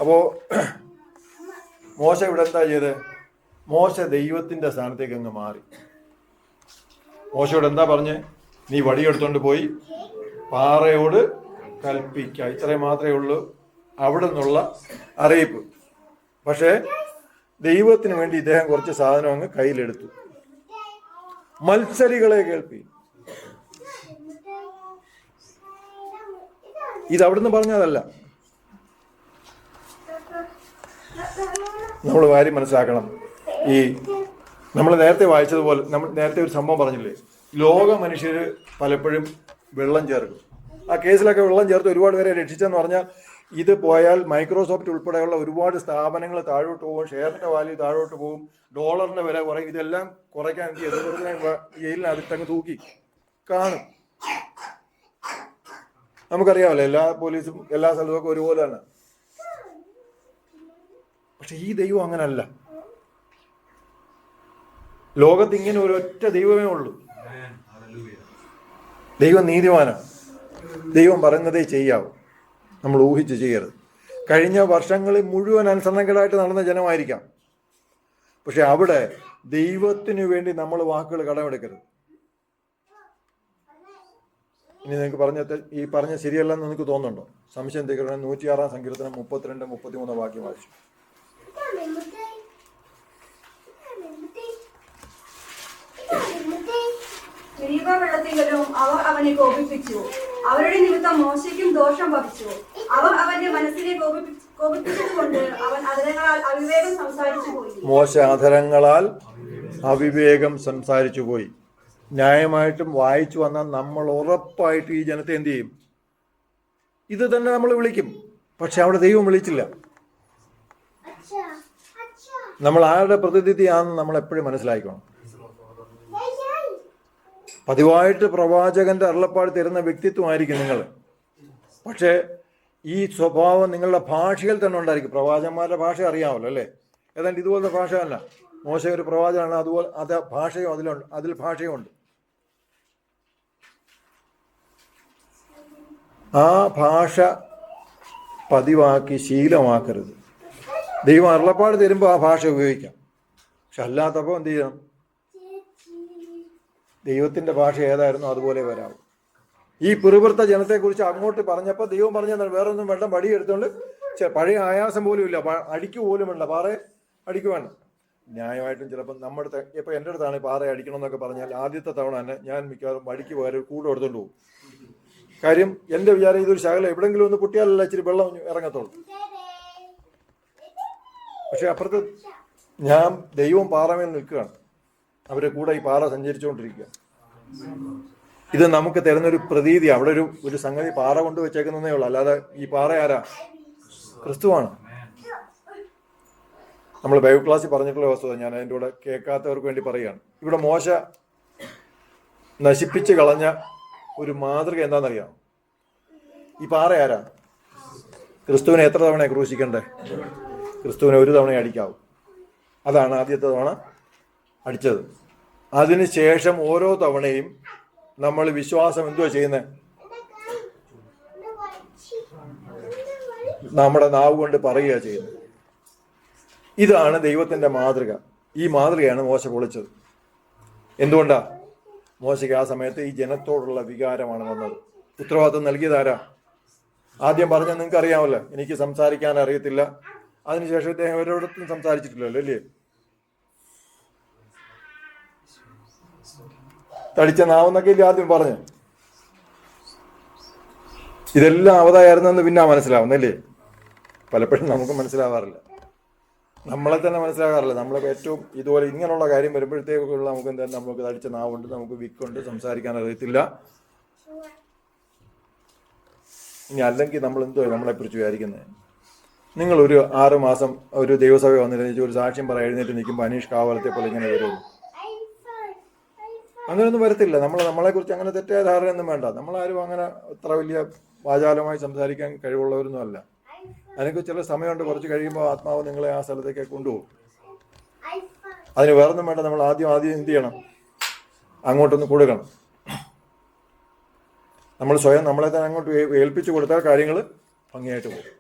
അപ്പോൾ മോശ ഇവിടെ എന്താ ചെയ്തത്? മോശ ദൈവത്തിൻ്റെ സ്ഥാനത്തേക്ക് അങ്ങ് മാറി. മോശയോട് എന്താ പറഞ്ഞ്? നീ വടിയെടുത്തോണ്ട് പോയി പാറയോട് കൽപ്പിക്കുക. ഇത്രയും മാത്രമേ ഉള്ളൂ അവിടെ നിന്നുള്ള അറിയിപ്പ്. പക്ഷേ ദൈവത്തിന് വേണ്ടി ഇദ്ദേഹം കുറച്ച് സാധനം അങ്ങ് കയ്യിലെടുത്തു. മത്സരികളെ കേൾപ്പി. ഇത് അവിടുന്ന് പറഞ്ഞതല്ല. നമ്മൾ കാര്യം മനസ്സിലാക്കണം. ഈ നമ്മൾ നേരത്തെ വായിച്ചതുപോലെ, നമ്മൾ നേരത്തെ ഒരു സംഭവം പറഞ്ഞില്ലേ, ലോക മനുഷ്യർ പലപ്പോഴും വെള്ളം ചേർക്കും. ആ കേസിലൊക്കെ വെള്ളം ചേർത്ത് ഒരുപാട് പേരെ രക്ഷിച്ചെന്ന് പറഞ്ഞാൽ, ഇത് പോയാൽ മൈക്രോസോഫ്റ്റ് ഉൾപ്പെടെയുള്ള ഒരുപാട് സ്ഥാപനങ്ങൾ താഴോട്ട് പോകും, ഷെയറിന്റെ വാല്യൂ താഴോട്ട് പോകും, ഡോളറിന്റെ വില കുറയും. ഇതെല്ലാം കുറയ്ക്കാൻ ജയിലിനകത്തങ്ങ് തൂക്കി കാണും. നമുക്കറിയാമല്ലോ, എല്ലാ പോലീസും എല്ലാ സ്ഥലത്തുമൊക്കെ ഒരുപോലെ തന്നെ. പക്ഷെ ഈ ദൈവം അങ്ങനല്ല. ലോകത്ത് ഇങ്ങനെ ഒരൊറ്റ ദൈവമേ ഉള്ളൂ. ദൈവം നീതിമാനാണ്. ദൈവം പറയുന്നതേ ചെയ്യാവൂ, നമ്മൾ ഊഹിച്ച് ചെയ്യരുത്. കഴിഞ്ഞ വർഷങ്ങളിൽ മുഴുവൻ അനുസരണങ്ങളായിട്ട് നടന്ന ജനമായിരിക്കാം. പക്ഷെ അവിടെ ദൈവത്തിനു വേണ്ടി നമ്മൾ വാക്കുകൾ കടമെടുക്കരുത്. ഇനി നിങ്ങൾക്ക് ഈ പറഞ്ഞ ശരിയല്ലെന്ന് നിങ്ങൾക്ക് തോന്നുന്നുണ്ടോ? സംശയം തീർക്കണം. 106 സങ്കീർത്തനം 32, 33 വാക്യം വായിച്ചു. വെള്ളത്തിലും അവർ അവനെ കോപിപ്പിച്ചു. അവരുടെ നിമിത്തം മോശയ്ക്കും ദോഷം ഭവിച്ചു. അവർ അവന്റെ മനസ്സിനെ കോപിപ്പിച്ചതുകൊണ്ട് അവൻ അധരങ്ങളാൽ അവിവേകം സംസാരിച്ചു പോയി. മോശ അധരങ്ങളാൽ അവിവേകം സംസാരിച്ചു പോയി. ന്യായമായിട്ടും വായിച്ചു വന്നാൽ നമ്മൾ ഉറപ്പായിട്ട് ഈ ജനത്തെ എന്ത് ചെയ്യും? ഇത് തന്നെ നമ്മൾ വിളിക്കും. പക്ഷെ അവിടെ ദൈവം വിളിച്ചില്ല. നമ്മൾ ആരുടെ പ്രതിനിധിയാണെന്ന് നമ്മൾ എപ്പോഴും മനസ്സിലാക്കണം. പതിവായിട്ട് പ്രവാചകന്റെ അരുളപ്പാട് തരുന്ന വ്യക്തിത്വമായിരിക്കും നിങ്ങൾ. പക്ഷേ ഈ സ്വഭാവം നിങ്ങളുടെ ഭാഷയിൽ തന്നെ ഉണ്ടായിരിക്കും. പ്രവാചകന്മാരുടെ ഭാഷ അറിയാമല്ലോ അല്ലേ? ഏതാണ്ട് ഇതുപോലത്തെ ഭാഷ തന്നെ. മോശ ഒരു പ്രവാചകനാണ്, അതുപോലെ അത് ഭാഷയും അതിൽ ഭാഷയും ഉണ്ട്. ആ ഭാഷ പതിവാക്കി ശീലമാക്കരുത്. ദൈവം അരുളപ്പാട് തരുമ്പോൾ ആ ഭാഷ ഉപയോഗിക്കാം. പക്ഷെ അല്ലാത്തപ്പോൾ എന്ത് ചെയ്യണം? ദൈവത്തിൻ്റെ ഭാഷ ഏതായിരുന്നു അതുപോലെ വരാവും. ഈ പിറുപിറുത്ത ജനത്തെക്കുറിച്ച് അങ്ങോട്ട് പറഞ്ഞപ്പോൾ ദൈവം പറഞ്ഞാൽ വേറൊന്നും വേണ്ട, വടി എടുത്തുകൊണ്ട് പഴയ ആയാസം പോലും ഇല്ല, അടിക്കു പോലും വേണ്ട, പാറ അടിക്കു വേണ്ട. ന്യായമായിട്ടും ചിലപ്പോൾ നമ്മുടെ ഇപ്പോൾ എൻ്റെ അടുത്താണ് പാറ അടിക്കണമെന്നൊക്കെ പറഞ്ഞാൽ ആദ്യത്തെ തവണ തന്നെ ഞാൻ മിക്കവാറും വടിക്ക് പകരം കൂടെ എടുത്തുകൊണ്ട് പോകും. കാര്യം എൻ്റെ വിചാരം ഇതൊരു ശകലം എവിടെയെങ്കിലും ഒന്ന് പൊട്ടിയാലല്ല ഇച്ചിരി വെള്ളം ഇറങ്ങത്തുള്ളൂ. പക്ഷെ അപ്പുറത്ത് ഞാൻ ദൈവം പാറമേൽ നിൽക്കുകയാണ്, അവരെ കൂടെ ഈ പാറ സഞ്ചരിച്ചുകൊണ്ടിരിക്കുക. ഇത് നമുക്ക് തരുന്നൊരു പ്രതീതി. അവിടെ ഒരു സംഗതി പാറ കൊണ്ട് വെച്ചേക്കുന്നതേ ഉള്ളൂ, അല്ലാതെ ഈ പാറ ആരാ? ക്രിസ്തുവാണ്. നമ്മൾ ബൈബിൾ ക്ലാസ്സിൽ പറഞ്ഞിട്ടുള്ള വസ്തുത ഞാൻ അതിൻ്റെ കൂടെ കേൾക്കാത്തവർക്ക് വേണ്ടി പറയുകയാണ്. ഇവിടെ മോശ നശിപ്പിച്ച് കളഞ്ഞ ഒരു മാതൃക എന്താണെന്നറിയാം? ഈ പാറ ആരാ? ക്രിസ്തുവിനെ എത്ര തവണ ക്രൂശിക്കണ്ടേ? ക്രിസ്തുവിനെ ഒരു തവണ അടിക്കാവും. അതാണ് ആദ്യത്തെ തവണ അടിച്ചത്. അതിനുശേഷം ഓരോ തവണയും നമ്മൾ വിശ്വാസം എന്തുവാ ചെയ്യുന്നത്? നമ്മുടെ നാവ് കൊണ്ട് പറയുക ചെയ്യുന്നത്. ഇതാണ് ദൈവത്തിൻ്റെ മാതൃക. ഈ മാതൃകയാണ് മോശ പൊളിച്ചത്. എന്തുകൊണ്ടാ? മോശയ്ക്ക് ആ സമയത്ത് ഈ ജനത്തോടുള്ള വികാരമാണ് വന്നത്. ഉത്തരവാദിത്വം നൽകിയതാരാ? ആദ്യം പറഞ്ഞാൽ നിങ്ങൾക്ക് അറിയാമല്ലോ, എനിക്ക് സംസാരിക്കാൻ അറിയത്തില്ല. അതിനുശേഷം ഇദ്ദേഹം ഒരിടത്തും സംസാരിച്ചിട്ടില്ലല്ലോ, അല്ലേ? തടിച്ച നാവെന്നൊക്കെ ഇല്ലേ ആദ്യം പറഞ്ഞു. ഇതെല്ലാം അവതായിരുന്നെന്ന് പിന്നെ മനസ്സിലാവുന്നല്ലേ? പലപ്പോഴും നമുക്ക് മനസ്സിലാവാറില്ല, നമ്മളെ തന്നെ മനസ്സിലാകാറില്ല. നമ്മളെ ഏറ്റവും ഇതുപോലെ ഇങ്ങനെയുള്ള കാര്യം വരുമ്പോഴത്തേക്കുള്ള നമുക്ക് എന്താ, നമുക്ക് തടിച്ച നാവുണ്ട്, നമുക്ക് വിക്കുണ്ട്, സംസാരിക്കാൻ അറിയത്തില്ല. ഇനി അല്ലെങ്കിൽ നമ്മൾ എന്തോ നമ്മളെക്കുറിച്ച് വിചാരിക്കുന്നത്? നിങ്ങൾ ഒരു 6 മാസം ഒരു ദൈവസഭ വന്നിട്ട് ഒരു സാക്ഷ്യം പറയാൻ എഴുന്നേറ്റ് നിൽക്കുമ്പോൾ അനീഷ് കാവലത്തെ പോലെ ഇങ്ങനെ വരുള്ളൂ. അങ്ങനെയൊന്നും വരത്തില്ല. നമ്മളെക്കുറിച്ച് അങ്ങനെ തെറ്റായ ധാരണയൊന്നും വേണ്ട. നമ്മളാരും അങ്ങനെ അത്ര വലിയ വാചാലമായി സംസാരിക്കാൻ കഴിവുള്ളവരൊന്നും അല്ല. അതിനൊക്കെ ചില സമയമുണ്ട്, കുറച്ച് കഴിയുമ്പോൾ ആത്മാവ് നിങ്ങളെ ആ സ്ഥലത്തേക്ക് കൊണ്ടുപോകും. അതിന് വേറൊന്നും വേണ്ട. നമ്മൾ ആദ്യം എന്ത് ചെയ്യണം? അങ്ങോട്ടൊന്ന് കൊടുക്കണം. നമ്മൾ സ്വയം നമ്മളെ തന്നെ അങ്ങോട്ട് ഏൽപ്പിച്ചു കൊടുത്താൽ കാര്യങ്ങൾ ഭംഗിയായിട്ട് പോകും.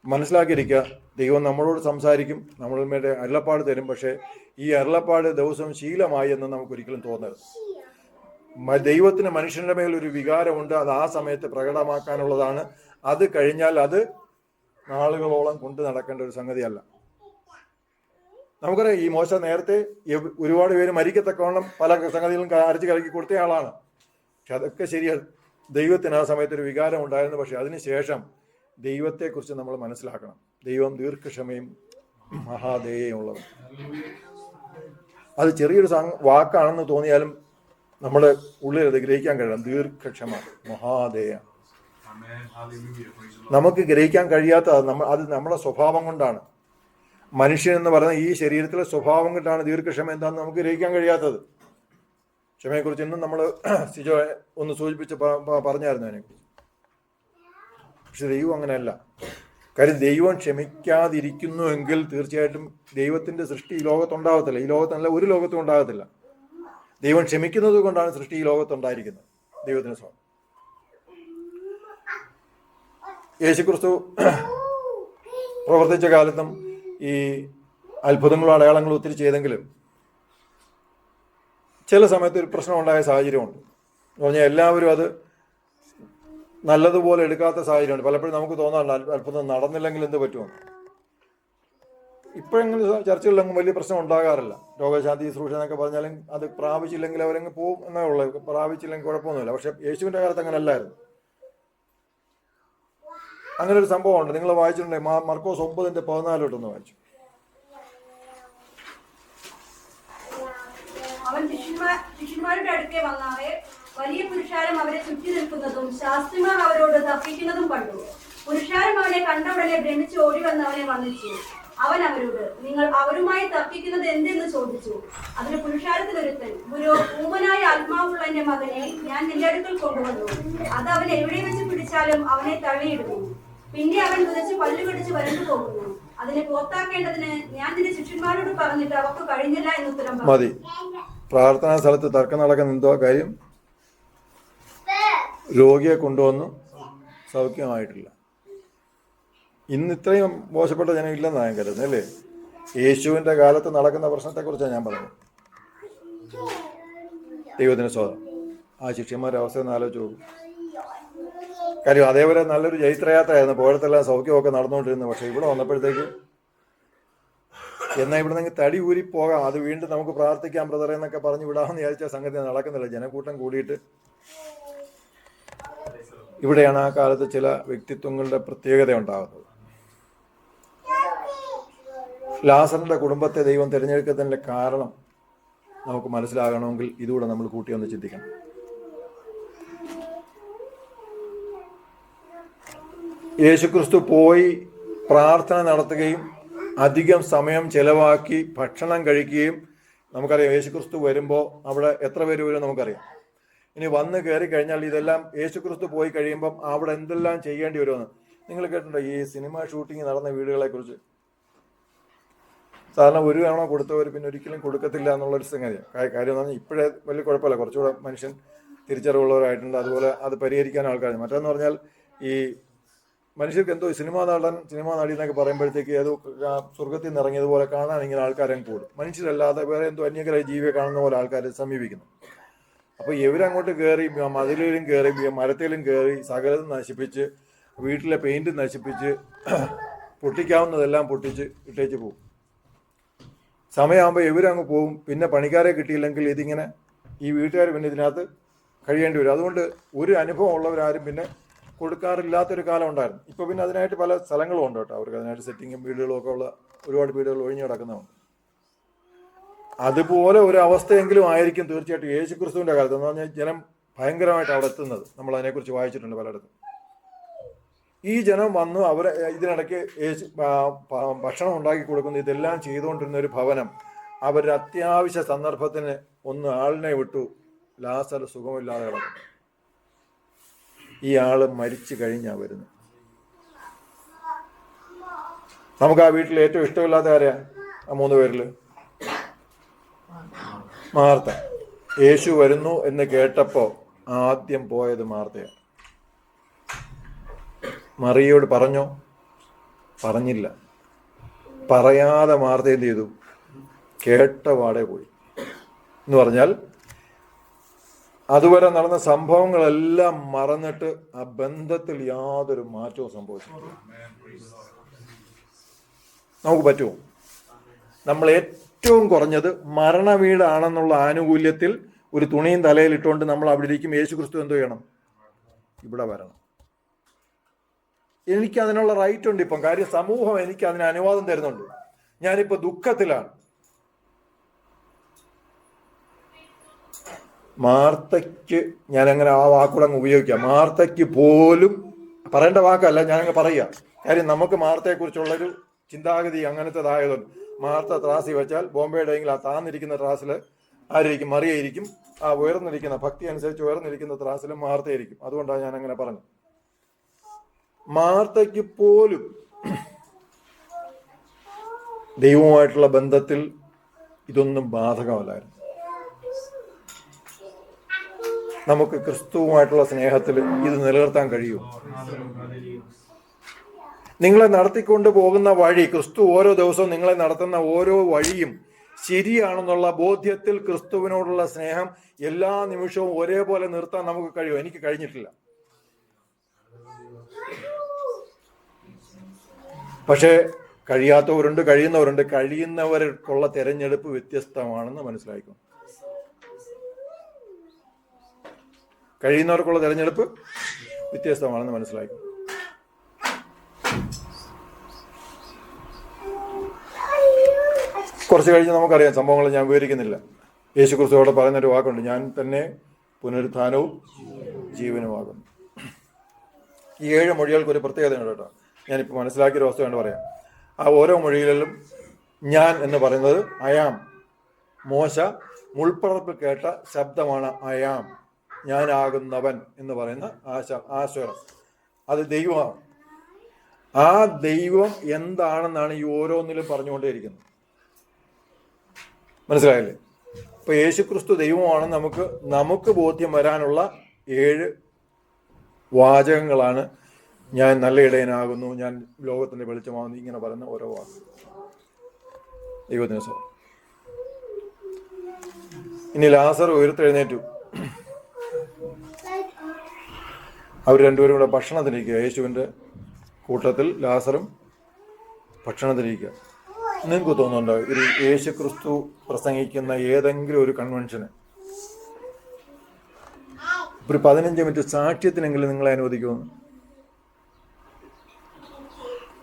മനസ്സിലാക്കിയിരിക്കുക, ദൈവം നമ്മളോട് സംസാരിക്കും, നമ്മളുടെ അരുളപ്പാട് തരും. പക്ഷേ ഈ അരുളപ്പാട് ദിവസവും ശീലമായി എന്ന് നമുക്കൊരിക്കലും തോന്നരുത്. ദൈവത്തിന് മനുഷ്യന്റെ മേൽ ഒരു വികാരമുണ്ട്, അത് ആ സമയത്ത് പ്രകടമാക്കാനുള്ളതാണ്. അത് കഴിഞ്ഞാൽ അത് നാളുകളോളം കൊണ്ടു നടക്കേണ്ട ഒരു സംഗതിയല്ല. നമുക്കറിയാം, ഈ മോശ നേരത്തെ ഒരുപാട് പേര് മരിക്കത്തക്കവണ്ണം പല സംഗതികളും അരച്ച് കലക്കി കൊടുത്ത ആളാണ്. പക്ഷെ അതൊക്കെ ശരിയാണ്. ദൈവത്തിന് ആ സമയത്ത് ഒരു വികാരം ഉണ്ടായിരുന്നു. പക്ഷെ അതിനുശേഷം ദൈവത്തെക്കുറിച്ച് നമ്മൾ മനസ്സിലാക്കണം. ദൈവം ദീർഘക്ഷമയും മഹാദയയും ഉള്ളത്. അത് ചെറിയൊരു വാക്കാണെന്ന് തോന്നിയാലും നമ്മുടെ ഉള്ളിൽ അത് ഗ്രഹിക്കാൻ കഴിയണം. ദീർഘക്ഷമ, മഹാദയ. നമുക്ക് ഗ്രഹിക്കാൻ കഴിയാത്ത അത് നമ്മുടെ സ്വഭാവം കൊണ്ടാണ്. മനുഷ്യൻ എന്ന് പറയുന്ന ഈ ശരീരത്തിലെ സ്വഭാവം കൊണ്ടാണ് ദീർഘക്ഷമ എന്താണെന്ന് നമുക്ക് ഗ്രഹിക്കാൻ കഴിയാത്തത്. ക്ഷമയെക്കുറിച്ച് ഇന്നും നമ്മൾ സിജോ ഒന്ന് സൂചിപ്പിച്ച് പറഞ്ഞായിരുന്നു അതിനെക്കുറിച്ച്. പക്ഷെ ദൈവം അങ്ങനെയല്ല. കാര്യം ദൈവം ക്ഷമിക്കാതിരിക്കുന്നുവെങ്കിൽ തീർച്ചയായിട്ടും ദൈവത്തിൻ്റെ സൃഷ്ടി ഈ ലോകത്തുണ്ടാകത്തില്ല. ഈ ലോകത്തല്ല, ഒരു ലോകത്തും ഉണ്ടാകത്തില്ല. ദൈവം ക്ഷമിക്കുന്നത് കൊണ്ടാണ് സൃഷ്ടി ഈ ലോകത്തുണ്ടായിരിക്കുന്നത്. ദൈവത്തിന് സ്വാഗതം. യേശുക്രിസ്തു പ്രവർത്തിച്ച കാലത്തും ഈ അത്ഭുതങ്ങളും അടയാളങ്ങളും ഒത്തിരി ചെയ്തെങ്കിലും ചില സമയത്ത് ഒരു പ്രശ്നമുണ്ടായ സാഹചര്യമുണ്ട്. എന്ന് പറഞ്ഞാൽ എല്ലാവരും അത് നല്ലതുപോലെ എടുക്കാത്ത സാഹചര്യമുണ്ട്. പലപ്പോഴും നമുക്ക് തോന്നാറുണ്ട് അത്ഭുതം നടന്നില്ലെങ്കിൽ എന്ത് പറ്റുമെന്ന്. ഇപ്പോഴെങ്കിലും ചർച്ചകളിലൊന്നും വലിയ പ്രശ്നം ഉണ്ടാകാറില്ല. രോഗശാന്തി ശുശ്രൂഷ എന്നൊക്കെ പറഞ്ഞാലും അത് പ്രാപിച്ചില്ലെങ്കിൽ അവരങ്ങ് പോകും എന്നേ ഉള്ളൂ. പ്രാപിച്ചില്ലെങ്കിൽ കുഴപ്പമൊന്നുമില്ല. പക്ഷെ യേശുവിൻ്റെ കാലത്ത് അങ്ങനെ അല്ലായിരുന്നു. അങ്ങനെ ഒരു സംഭവമുണ്ട്. നിങ്ങൾ വായിച്ചിട്ടുണ്ടെങ്കിൽ മർക്കോസ് 9:14 വായിച്ചു. അവൻ ശിഷ്യന്മാരുടെ അടുക്കെ വന്നാവേ വലിയ പുരുഷാരം അവരെ ചുറ്റി നിൽക്കുന്നതും ശാസ്ത്രിമാർ അവരോട് തർക്കിക്കുന്നതും കണ്ടു. പുരുഷാരം അവനെ കണ്ടവുടനെ ഭ്രമിച്ച് ഓടി വന്ന് അവനെ വന്ദിച്ചു. അവൻ അവരോട്, നിങ്ങൾ അവരുമായി തർക്കിക്കുന്നത് എന്തെന്ന് ചോദിച്ചു. അതിന് പുരുഷാരത്തിലൊരുത്തൻ, ഗുരു, ഊമനായ ആത്മാവുള്ള എന്റെ മകനെ ഞാൻ നിന്റെ അടുക്കൽ കൊണ്ടുവന്നു. അത് അവൻ എവിടെ വെച്ച് പിടിച്ചാലും അവനെ തള്ളിയിടുന്നു. പിന്നെ അവൻ കുതിച്ച് പല്ലു കടിച്ച് വരണ്ടു പോകുന്നു. അതിനെ പുറത്താക്കേണ്ടതിന് ഞാൻ നിന്റെ ശിഷ്യന്മാരോട് പറഞ്ഞിട്ട് അവർക്ക് കഴിഞ്ഞില്ല എന്ന് ഉത്തരം മതി. പ്രാർത്ഥനാ സ്ഥലത്ത് തർക്കം നടക്കുന്ന എന്തോ കാര്യം? രോഗിയെ കൊണ്ടുവന്നു സൗഖ്യമായിട്ടില്ല. ഇന്ന് ഇത്രയും മോശപ്പെട്ട ജനം ഇല്ലെന്നാണ് ഞാൻ കരുതുന്നത്, അല്ലേ? യേശുവിൻ്റെ കാലത്ത് നടക്കുന്ന പ്രശ്നത്തെക്കുറിച്ചാണ് ഞാൻ പറഞ്ഞത്. ദൈവത്തിന് സ്വതം ആ ശിഷ്യന്മാരുടെ അവസ്ഥ ഒന്ന് ആലോചിച്ച് പോകും. കാര്യം അതേപോലെ നല്ലൊരു ജൈത്രയാത്രയായിരുന്നു, പോഴത്തെല്ലാം സൗഖ്യമൊക്കെ നടന്നുകൊണ്ടിരുന്നത്. പക്ഷേ ഇവിടെ വന്നപ്പോഴത്തേക്ക് എന്നാൽ ഇവിടെ നിന്ന് തടി ഊരി പോകാം, അത് വീണ്ടും നമുക്ക് പ്രാർത്ഥിക്കാം ബ്രദറെ എന്നൊക്കെ പറഞ്ഞു വിടാമെന്ന് വിചാരിച്ച സംഗതി നടക്കുന്നില്ല. ജനക്കൂട്ടം കൂടിയിട്ട് ഇവിടെയാണ് ആ കാലത്ത് ചില വ്യക്തിത്വങ്ങളുടെ പ്രത്യേകത ഉണ്ടാകുന്നത്. ലാസറിന്റെ കുടുംബത്തെ ദൈവം തിരഞ്ഞെടുക്കുന്നതിൻ്റെ കാരണം നമുക്ക് മനസ്സിലാകണമെങ്കിൽ ഇതുകൂടെ നമ്മൾ കൂട്ടി ഒന്ന് ചിന്തിക്കണം. യേശുക്രിസ്തു പോയി പ്രാർത്ഥന നടത്തുകയും അധികം സമയം ചെലവാക്കി ഭക്ഷണം കഴിക്കുകയും, നമുക്കറിയാം യേശുക്രിസ്തു വരുമ്പോൾ അവിടെ എത്ര പേര് വരും നമുക്കറിയാം. ഇനി വന്ന് കയറി കഴിഞ്ഞാൽ ഇതെല്ലാം യേശുക്രിസ്തു പോയി കഴിയുമ്പം അവിടെ എന്തെല്ലാം ചെയ്യേണ്ടി വരുമെന്ന് നിങ്ങൾ കേട്ടിട്ടുണ്ടോ? ഈ സിനിമ ഷൂട്ടിങ് നടന്ന വീടുകളെ കുറിച്ച് സാധാരണ ഒരു തവണ കൊടുത്തവർ പിന്നെ ഒരിക്കലും കൊടുക്കത്തില്ല എന്നുള്ളൊരു സംഗതിയാണ്. കാര്യം എന്ന് പറഞ്ഞാൽ ഇപ്പോഴേ വലിയ കുഴപ്പമില്ല, കുറച്ചുകൂടെ മനുഷ്യൻ തിരിച്ചറിവുള്ളവരായിട്ടുണ്ട്. അതുപോലെ അത് പരിഹരിക്കാൻ ആൾക്കാർ. മറ്റേന്ന് പറഞ്ഞാൽ ഈ മനുഷ്യർക്ക് എന്തോ സിനിമാ നടി എന്നൊക്കെ പറയുമ്പോഴത്തേക്ക് ഏതോ സ്വർഗത്തിൽ നിന്ന് ഇറങ്ങിയതുപോലെ കാണാൻ ഇങ്ങനെ ആൾക്കാരെ കൂടും. മനുഷ്യരല്ലാതെ വേറെ എന്തോ അന്യഗ്രഹ ജീവിയെ കാണുന്ന പോലെ ആൾക്കാർ സമീപിക്കുന്നു. അപ്പോൾ ഇവരങ്ങോട്ട് കയറി മതിലിലും കയറി മരത്തിലും കയറി സകലതും നശിപ്പിച്ച് വീട്ടിലെ പെയിന്റ് നശിപ്പിച്ച് പൊട്ടിക്കാവുന്നതെല്ലാം പൊട്ടിച്ച് ഇട്ടേച്ച് പോകും. സമയമാകുമ്പോൾ ഇവരങ്ങ് പോകും. പിന്നെ പണിക്കാരെ കിട്ടിയില്ലെങ്കിൽ ഇതിങ്ങനെ ഈ വീട്ടുകാർ പിന്നെ ഇതിനകത്ത് കഴിയേണ്ടി വരും. അതുകൊണ്ട് ഒരു അനുഭവം ഉള്ളവരാരും പിന്നെ കൊടുക്കാറില്ലാത്തൊരു കാലം ഉണ്ടായിരുന്നു. ഇപ്പോൾ പിന്നെ അതിനായിട്ട് പല സ്ഥലങ്ങളും ഉണ്ട് കേട്ടോ. അവർക്ക് അതിനായിട്ട് സെറ്റിങ്ങും വീടുകളും ഒക്കെ ഉള്ള ഒരുപാട് വീടുകൾ ഒഴിഞ്ഞു കിടക്കുന്നതുണ്ട്. അതുപോലെ ഒരു അവസ്ഥയെങ്കിലും ആയിരിക്കും തീർച്ചയായിട്ടും യേശുക്രിസ്തുവിൻ്റെ കാലത്ത്. എന്ന് പറഞ്ഞാൽ ജനം ഭയങ്കരമായിട്ട് അവിടെ എത്തുന്നത് നമ്മൾ അതിനെക്കുറിച്ച് വായിച്ചിട്ടുണ്ട് പലയിടത്തും. ഈ ജനം വന്നു അവരെ ഇതിനിടയ്ക്ക് ഭക്ഷണം ഉണ്ടാക്കി കൊടുക്കുന്നു, ഇതെല്ലാം ചെയ്തുകൊണ്ടിരുന്ന ഒരു ഭവനം അവരുടെ അത്യാവശ്യ സന്ദർഭത്തിന് ഒന്ന് ആളിനെ വിട്ടു. ലാസർ സുഖമില്ലാതെ കിടക്കുന്നു. ഈ ആള് മരിച്ചു കഴിഞ്ഞാ വരുന്നു. നമുക്ക് ആ വീട്ടിൽ ഏറ്റവും ഇഷ്ടമില്ലാത്ത ആരെയാ? ആ 3 പേരിൽ മാർത്ത. യേശു വരുന്നു എന്ന് കേട്ടപ്പോൾ ആദ്യം പോയത് മാർത്തയാണ്. മറിയോട് പറഞ്ഞോ? പറഞ്ഞില്ല. പറയാതെ മാർത്ത എന്ത് ചെയ്തു? കേട്ട പാടെ പോയി. എന്ന് പറഞ്ഞാൽ അതുവരെ നടന്ന സംഭവങ്ങളെല്ലാം മറന്നിട്ട് ആ ബന്ധത്തിൽ യാതൊരു മാറ്റവും സംഭവിച്ചിട്ടില്ല. നമുക്ക് പറ്റുമോ? നമ്മൾ ഏറ്റവും കുറഞ്ഞത് മരണവീടാണെന്നുള്ള ആനുകൂല്യത്തിൽ ഒരു തുണിയും തലയിൽ ഇട്ടുകൊണ്ട് നമ്മൾ അവിടെ ഇരിക്കും. യേശുക്രിസ്തു എന്തോ ചെയ്യണം? ഇവിടെ വരണം. എനിക്ക് അതിനുള്ള റൈറ്റ് ഉണ്ട് ഇപ്പം. കാര്യം സമൂഹം എനിക്ക് അതിന് അനുവാദം തരുന്നുണ്ട്. ഞാനിപ്പോൾ ദുഃഖത്തിലാണ്. മാർത്തയ്ക്ക് ഞാനങ്ങനെ ആ വാക്കുകൂടെ അങ്ങ് ഉപയോഗിക്കാം. മാർത്തയ്ക്ക് പോലും പറയേണ്ട വാക്കല്ല, ഞാനങ്ങ് പറയുക. കാര്യം നമുക്ക് മാർത്തയെക്കുറിച്ചുള്ളൊരു ചിന്താഗതി അങ്ങനത്തേതായതുകൊണ്ട് മാർത്ത ത്രാസി വെച്ചാൽ ബോംബെയുടെയെങ്കിൽ ആ താന്നിരിക്കുന്ന ത്രാസിൽ ആയിരിക്കും? മറിയായിരിക്കും. ആ ഉയർന്നിരിക്കുന്ന ഭക്തി അനുസരിച്ച് ഉയർന്നിരിക്കുന്ന ത്രാസിലും മാർത്തയായിരിക്കും. അതുകൊണ്ടാണ് ഞാൻ അങ്ങനെ പറഞ്ഞത്. മാർത്തയ്ക്ക് പോലും ദൈവവുമായിട്ടുള്ള ബന്ധത്തിൽ ഇതൊന്നും ബാധകമല്ലായിരുന്നു. നമുക്ക് ക്രിസ്തുവുമായിട്ടുള്ള സ്നേഹത്തിൽ ഇത് നിലനിർത്താൻ കഴിയുമോ? നിങ്ങളെ നടത്തിക്കൊണ്ട് പോകുന്ന വഴി, ക്രിസ്തു ഓരോ ദിവസവും നിങ്ങളെ നടത്തുന്ന ഓരോ വഴിയും ശരിയാണെന്നുള്ള ബോധ്യത്തിൽ ക്രിസ്തുവിനോടുള്ള സ്നേഹം എല്ലാ നിമിഷവും ഒരേപോലെ നിർത്താൻ നമുക്ക് കഴിയുമോ? എനിക്ക് കഴിഞ്ഞിട്ടില്ല. പക്ഷേ കഴിയാത്തവരുണ്ട്, കഴിയുന്നവരുണ്ട്. കഴിയുന്നവർക്കുള്ള തെരഞ്ഞെടുപ്പ് വ്യത്യസ്തമാണെന്ന് മനസ്സിലാക്കും. കഴിയുന്നവർക്കുള്ള തെരഞ്ഞെടുപ്പ് വ്യത്യസ്തമാണെന്ന് മനസ്സിലാക്കും. കുറച്ച് കഴിഞ്ഞ് നമുക്കറിയാം സംഭവങ്ങൾ, ഞാൻ വിവരിക്കുന്നില്ല. യേശുക്രിസ്തുവോട് പറയുന്നൊരു വാക്കുണ്ട്, ഞാൻ തന്നെ പുനരുത്ഥാനവും ജീവനുമാകുന്നു. ഈ 7 മൊഴികൾക്കൊരു പ്രത്യേകതയുണ്ട് കേട്ടോ. ഞാനിപ്പോൾ മനസ്സിലാക്കിയൊരു വസ്തു കൊണ്ട് പറയാം. ആ ഓരോ മൊഴികളിലും ഞാൻ എന്ന് പറയുന്നത് അയാം. മോശ മുൾപ്പറപ്പിൽ കേട്ട ശബ്ദമാണ് അയാം, ഞാനാകുന്നവൻ എന്ന് പറയുന്ന ആശ്വരം. അത് ദൈവമാണ്. ആ ദൈവം എന്താണെന്നാണ് ഈ ഓരോന്നിലും പറഞ്ഞുകൊണ്ടേയിരിക്കുന്നത്. മനസ്സിലായില്ലേ? ഇപ്പൊ യേശുക്രിസ്തു ദൈവമാണെന്ന് നമുക്ക് ബോധ്യം വരാനുള്ള 7 വാചകങ്ങളാണ് ഞാൻ നല്ല ഇടയനാകുന്നു, ഞാൻ ലോകത്തിൻ്റെ വെളിച്ചമാകുന്നു, ഇങ്ങനെ പറയുന്ന ഓരോ വാക്ക്. ദൈവത്തിന് സ്തോത്രം. ഇനി ലാസർ ഉയർത്തെഴുന്നേറ്റു. അവർ രണ്ടുപേരും കൂടെ ഭക്ഷണത്തിനിരിക്കുക. യേശുവിൻ്റെ കൂട്ടത്തിൽ ലാസറും ഭക്ഷണത്തിനിരിക്കുക. നിങ്ങൾക്ക് തോന്നുന്നുണ്ടോ ഒരു യേശു ക്രിസ്തു പ്രസംഗിക്കുന്ന ഏതെങ്കിലും ഒരു കൺവെൻഷന് ഒരു 15 മിനിറ്റ് സാക്ഷ്യത്തിനെങ്കിലും നിങ്ങളെ അനുവദിക്കുമെന്ന്?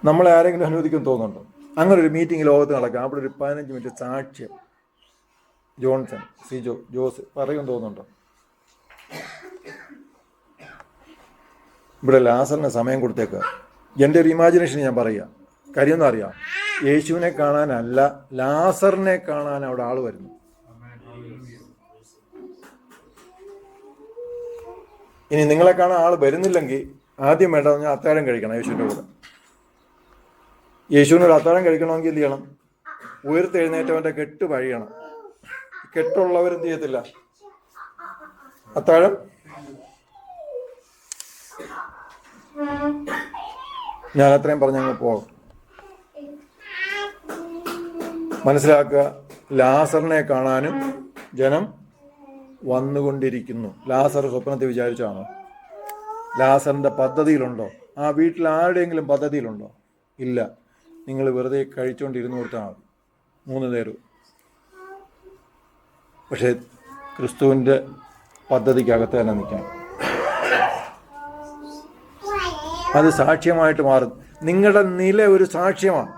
നമ്മളെ ആരെങ്കിലും അനുവദിക്കുമെന്ന് തോന്നുന്നുണ്ടോ? അങ്ങനെ ഒരു മീറ്റിംഗ് ലോകത്ത് നടക്കാം, അവിടെ ഒരു 15 മിനിറ്റ് സാക്ഷ്യം ജോൺസൺ, സിജോ, ജോസ് പറയുമെന്ന് തോന്നുന്നുണ്ടോ? ഇവിടെ ലാസറിന് സമയം കൊടുത്തേക്കുക. എൻ്റെ ഒരു ഇമാജിനേഷൻ ഞാൻ പറയുക. കാര്യമൊന്നും അറിയാം, യേശുവിനെ കാണാനല്ല, ലാസറിനെ കാണാൻ അവിടെ ആൾ വരുന്നു. ഇനി നിങ്ങളെ കാണാൻ ആൾ വരുന്നില്ലെങ്കിൽ ആദ്യം വേണ്ടതെന്ന് പറഞ്ഞാൽ അത്താഴം കഴിക്കണം യേശുവിൻ്റെ കൂടെ. യേശുവിനോട് അത്താഴം കഴിക്കണമെങ്കിൽ എന്ത് ചെയ്യണം? ഉയർത്തെഴുന്നേറ്റവൻ്റെ കെട്ട് വഴിയണം. കെട്ടുള്ളവരെന്ത് ചെയ്യത്തില്ല, അത്താഴം ഞാൻ അത്രയും പറഞ്ഞങ്ങ് പോകും. മനസ്സിലാക്കുക, ലാസറിനെ കാണാനും ജനം വന്നുകൊണ്ടിരിക്കുന്നു. ലാസർ സ്വപ്നത്തിൽ വിചാരിച്ചാണോ? ലാസറിൻ്റെ പദ്ധതിയിലുണ്ടോ? ആ വീട്ടിൽ ആരുടെയെങ്കിലും പദ്ധതിയിലുണ്ടോ? ഇല്ല. നിങ്ങൾ വെറുതെ കഴിച്ചുകൊണ്ടിരുന്നു കൊടുത്താൽ മതി 3 നേരവും. പക്ഷേ ക്രിസ്തുവിൻ്റെ പദ്ധതിക്കകത്ത് തന്നെ നിൽക്കണം. അത് സാക്ഷ്യമായിട്ട് മാറും. നിങ്ങളുടെ നില ഒരു സാക്ഷ്യമാണ്.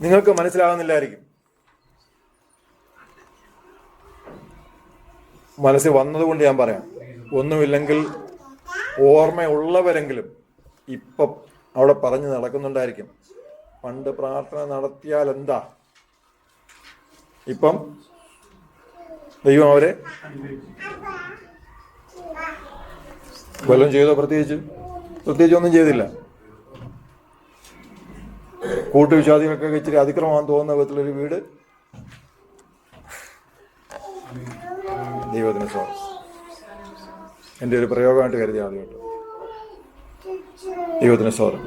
നിങ്ങൾക്ക് മനസ്സിലാകുന്നില്ലായിരിക്കും. മനസ്സിൽ വന്നതുകൊണ്ട് ഞാൻ പറയാം. ഒന്നുമില്ലെങ്കിൽ ഓർമ്മയുള്ളവരെങ്കിലും ഇപ്പം അവിടെ പറഞ്ഞ് നടക്കുന്നുണ്ടായിരിക്കും, പണ്ട് പ്രാർത്ഥന നടത്തിയാൽ എന്താ, ഇപ്പം ദൈവം അവരെ വല്ലതും ചെയ്തോ? പ്രത്യേകിച്ചൊന്നും ചെയ്തില്ല. കൂട്ടുവിശ്വാസികൾക്കൊക്കെ ഇച്ചിരി അതിക്രമമാണെന്ന് തോന്നുന്ന വിധത്തിലൊരു വീട്. ദൈവത്തിന് സ്വാഗതം. എൻ്റെ ഒരു പ്രയോഗമായിട്ട് കരുതി ആദ്യമായിട്ട്. ദൈവത്തിന് സ്വാഗതം.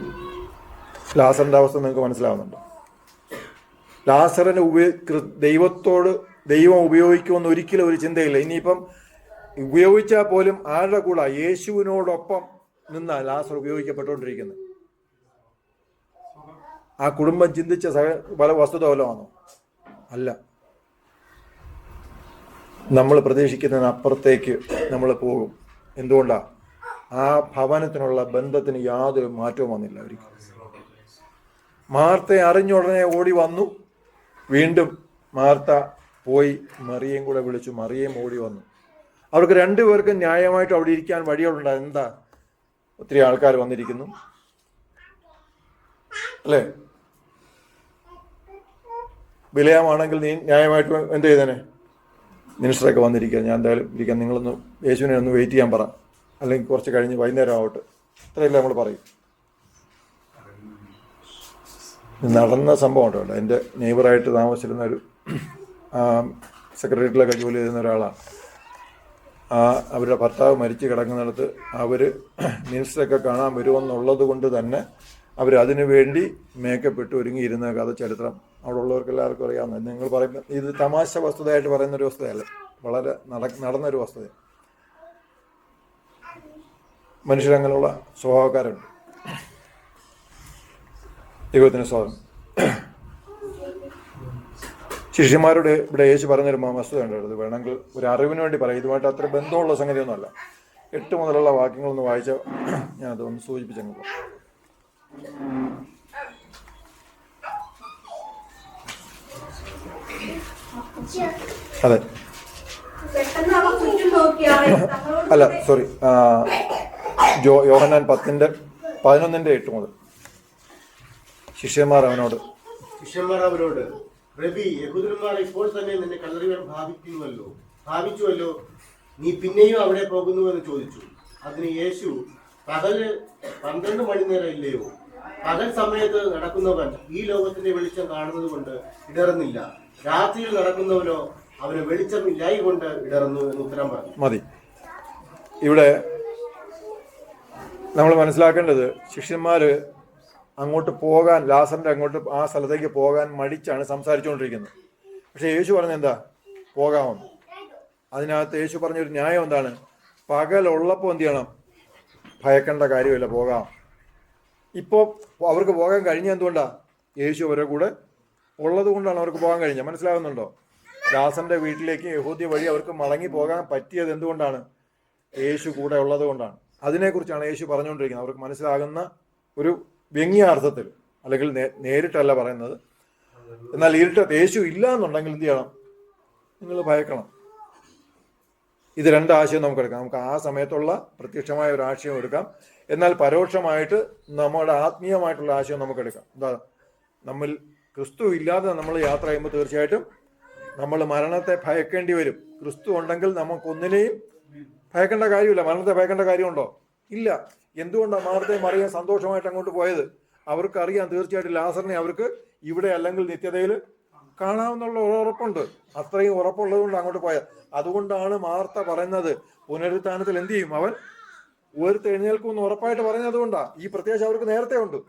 ലാസറിൻ്റെ അവസ്ഥ നിങ്ങൾക്ക് മനസ്സിലാവുന്നുണ്ടോ? ലാസറിന് ദൈവം ഉപയോഗിക്കുമെന്ന് ഒരിക്കലും ഒരു ചിന്തയില്ല. ഇനിയിപ്പം ഉപയോഗിച്ചാൽ പോലും ആരുടെ കൂടെ? യേശുവിനോടൊപ്പം നിന്നാ ലാസർ ഉപയോഗിക്കപ്പെട്ടുകൊണ്ടിരിക്കുന്നത്. ആ കുടുംബം ചിന്തിച്ച പല വസ്തുത വല്ലതാണോ? അല്ല. നമ്മൾ പ്രതീക്ഷിക്കുന്നതിന് അപ്പുറത്തേക്ക് നമ്മൾ പോകും. എന്തുകൊണ്ടാണ്? ആ ഭവനത്തിനുള്ള ബന്ധത്തിന് യാതൊരു മാറ്റവും വന്നില്ല ഒരിക്കലും. മാർത്തയെ അറിഞ്ഞ ഉടനെ ഓടി വന്നു. വീണ്ടും മാർത്ത പോയി മറിയയും കൂടെ വിളിച്ചു. മറിയയും ഓടി വന്നു. അവർക്ക് 2 പേർക്കും ന്യായമായിട്ട് അവിടെ ഇരിക്കാൻ വഴികളുണ്ട്. എന്താ? ഒത്തിരി ആൾക്കാർ വന്നിരിക്കുന്നു അല്ലേ? വിലയാമാണെങ്കിൽ നീ ന്യായമായിട്ട് എന്ത് ചെയ്തേനെ? മിനിസ്റ്ററൊക്കെ വന്നിരിക്കുക, ഞാൻ എന്തായാലും ഇരിക്കാം, നിങ്ങളൊന്ന് യേശുവിനെ ഒന്ന് വെയിറ്റ് ചെയ്യാൻ പറ, അല്ലെങ്കിൽ കുറച്ച് കഴിഞ്ഞ് വൈകുന്നേരം ആവട്ടെ, ഇത്രയല്ലേ നമ്മൾ പറയും. നടന്ന സംഭവം ഉണ്ടോ? എൻ്റെ നെയ്ബറായിട്ട് താമസിച്ചിരുന്ന ഒരു സെക്രട്ടേറിയറ്റിലൊക്കെ ജോലി ചെയ്യുന്ന ഒരാളാണ്. അവരുടെ ഭർത്താവ് മരിച്ചു കിടക്കുന്നിടത്ത് അവർ മിനിസ്റ്ററൊക്കെ കാണാൻ വരുമെന്നുള്ളത് കൊണ്ട് തന്നെ അവരതിനു വേണ്ടി മേക്കപ്പ് ഇട്ട് ഒരുങ്ങിയിരുന്ന കഥ ചരിത്രം അവിടെ ഉള്ളവർക്ക് എല്ലാവർക്കും അറിയാവുന്നത്. നിങ്ങൾ പറയുന്ന ഇത് തമാശ വസ്തുതയായിട്ട് പറയുന്നൊരു വസ്തുതയല്ല, വളരെ നടന്നൊരു വസ്തുത. മനുഷ്യരങ്ങനെയുള്ള സ്വഭാവക്കാരുണ്ട്. ദൈവത്തിന് സ്വാഗതം. ശിഷ്യന്മാരോട് ഇവിടെ യേശു പറഞ്ഞൊരു വസ്തുത ഉണ്ടായിരുന്നു. വേണമെങ്കിൽ ഒരു അറിവിന് വേണ്ടി പറയാം, ഇതുമായിട്ട് അത്ര ബന്ധമുള്ള സംഗതിയൊന്നുമല്ല. 8 മുതലുള്ള വാക്യങ്ങളൊന്ന് വായിച്ച ഞാൻ അതൊന്ന് സൂചിപ്പിച്ചെങ്കിൽ അതെ അല്ല സോറി യോഹന്നാൻ 10:11-8 മുതൽ. ശിഷ്യന്മാർ അവനോട് റബി, യഹൂദന്മാർ ഇപ്പോൾ തന്നെ നിന്നെ കല്ലെറിയാൻ ഭാവിച്ചുവല്ലോ, നീ പിന്നെയും അവിടെ പോകുന്നുവെന്ന് ചോദിച്ചു. അതിന് യേശു, പകല് 12 മണി നേരം ഇല്ലയോ? പകൽ സമയത്ത് നടക്കുന്നവൻ ഈ ലോകത്തിന്റെ വെളിച്ചം കാണുന്നത് കൊണ്ട് ഇടറുന്നില്ല, രാത്രിയിൽ നടക്കുന്നവനോ അവന് വെളിച്ചമില്ലായി കൊണ്ട് ഇടറുന്നു എന്ന് ഉത്തരം പറഞ്ഞു. മതി. ഇവിടെ നമ്മൾ മനസ്സിലാക്കേണ്ടത് ശിഷ്യന്മാർ അങ്ങോട്ട് പോകാൻ, ലാസറിൻ്റെ അങ്ങോട്ട് ആ സ്ഥലത്തേക്ക് പോകാൻ മടിച്ചാണ് സംസാരിച്ചുകൊണ്ടിരിക്കുന്നത്. പക്ഷെ യേശു പറഞ്ഞെന്താ? പോകാമെന്ന്. അതിനകത്ത് യേശു പറഞ്ഞൊരു ന്യായം എന്താണ്? പകലുള്ളപ്പോൾ എന്ത് ചെയ്യണം? ഭയക്കേണ്ട കാര്യമില്ല, പോകാം. ഇപ്പോൾ അവർക്ക് പോകാൻ കഴിഞ്ഞ എന്തുകൊണ്ടാണ്? യേശു അവരുടെ കൂടെ ഉള്ളത് കൊണ്ടാണ് അവർക്ക് പോകാൻ കഴിഞ്ഞത്. മനസ്സിലാകുന്നുണ്ടോ? ലാസറിൻ്റെ വീട്ടിലേക്ക് യഹൂദ്യ വഴി അവർക്ക് മടങ്ങി പോകാൻ പറ്റിയത് എന്തുകൊണ്ടാണ്? യേശു കൂടെ ഉള്ളത് കൊണ്ടാണ്. അതിനെക്കുറിച്ചാണ് യേശു പറഞ്ഞുകൊണ്ടിരിക്കുന്നത്. അവർക്ക് മനസ്സിലാകുന്ന ഒരു വ്യംഗ്യാർത്ഥത്തിൽ, അല്ലെങ്കിൽ നേരിട്ടല്ല പറയുന്നത്. എന്നാൽ ഇരുട്ടത്ത് യേശു ഇല്ല എന്നുണ്ടെങ്കിൽ എന്ത് ചെയ്യണം? നിങ്ങൾ ഭയക്കണം. ഇത് രണ്ട് ആശയം നമുക്ക് എടുക്കാം. നമുക്ക് ആ സമയത്തുള്ള പ്രത്യക്ഷമായ ഒരു ആശയം എടുക്കാം. എന്നാൽ പരോക്ഷമായിട്ട് നമ്മുടെ ആത്മീയമായിട്ടുള്ള ആശയം നമുക്ക് എടുക്കാം. എന്താ? നമ്മൾ ക്രിസ്തു ഇല്ലാതെ നമ്മൾ യാത്ര ചെയ്യുമ്പോൾ തീർച്ചയായിട്ടും നമ്മൾ മരണത്തെ ഭയക്കേണ്ടി വരും. ക്രിസ്തു ഉണ്ടെങ്കിൽ നമുക്കൊന്നിനെയും ഭയക്കേണ്ട കാര്യമില്ല. മരണത്തെ ഭയക്കേണ്ട കാര്യമുണ്ടോ? ഇല്ല. എന്തുകൊണ്ടാണ് മാർത്തയും മറിയം സന്തോഷമായിട്ട് അങ്ങോട്ട് പോയത്? അവർക്കറിയാം തീർച്ചയായിട്ടും ലാസറിനെ അവർക്ക് ഇവിടെ അല്ലെങ്കിൽ നിത്യതയിൽ കാണാമെന്നുള്ള ഉറപ്പുണ്ട്. അത്രയും ഉറപ്പുള്ളത് കൊണ്ട് അങ്ങോട്ട് പോയത്. അതുകൊണ്ടാണ് മാർത്ത പറയുന്നത് പുനരുത്ഥാനത്തിൽ എന്ത് ചെയ്യും? അവൻ ഉയർത്തെഴുന്നേൽക്കുമെന്ന് ഉറപ്പായിട്ട് പറയുന്നത് കൊണ്ടാണ്. ഈ പ്രത്യാശ അവർക്ക് നേരത്തെ ഉണ്ട്.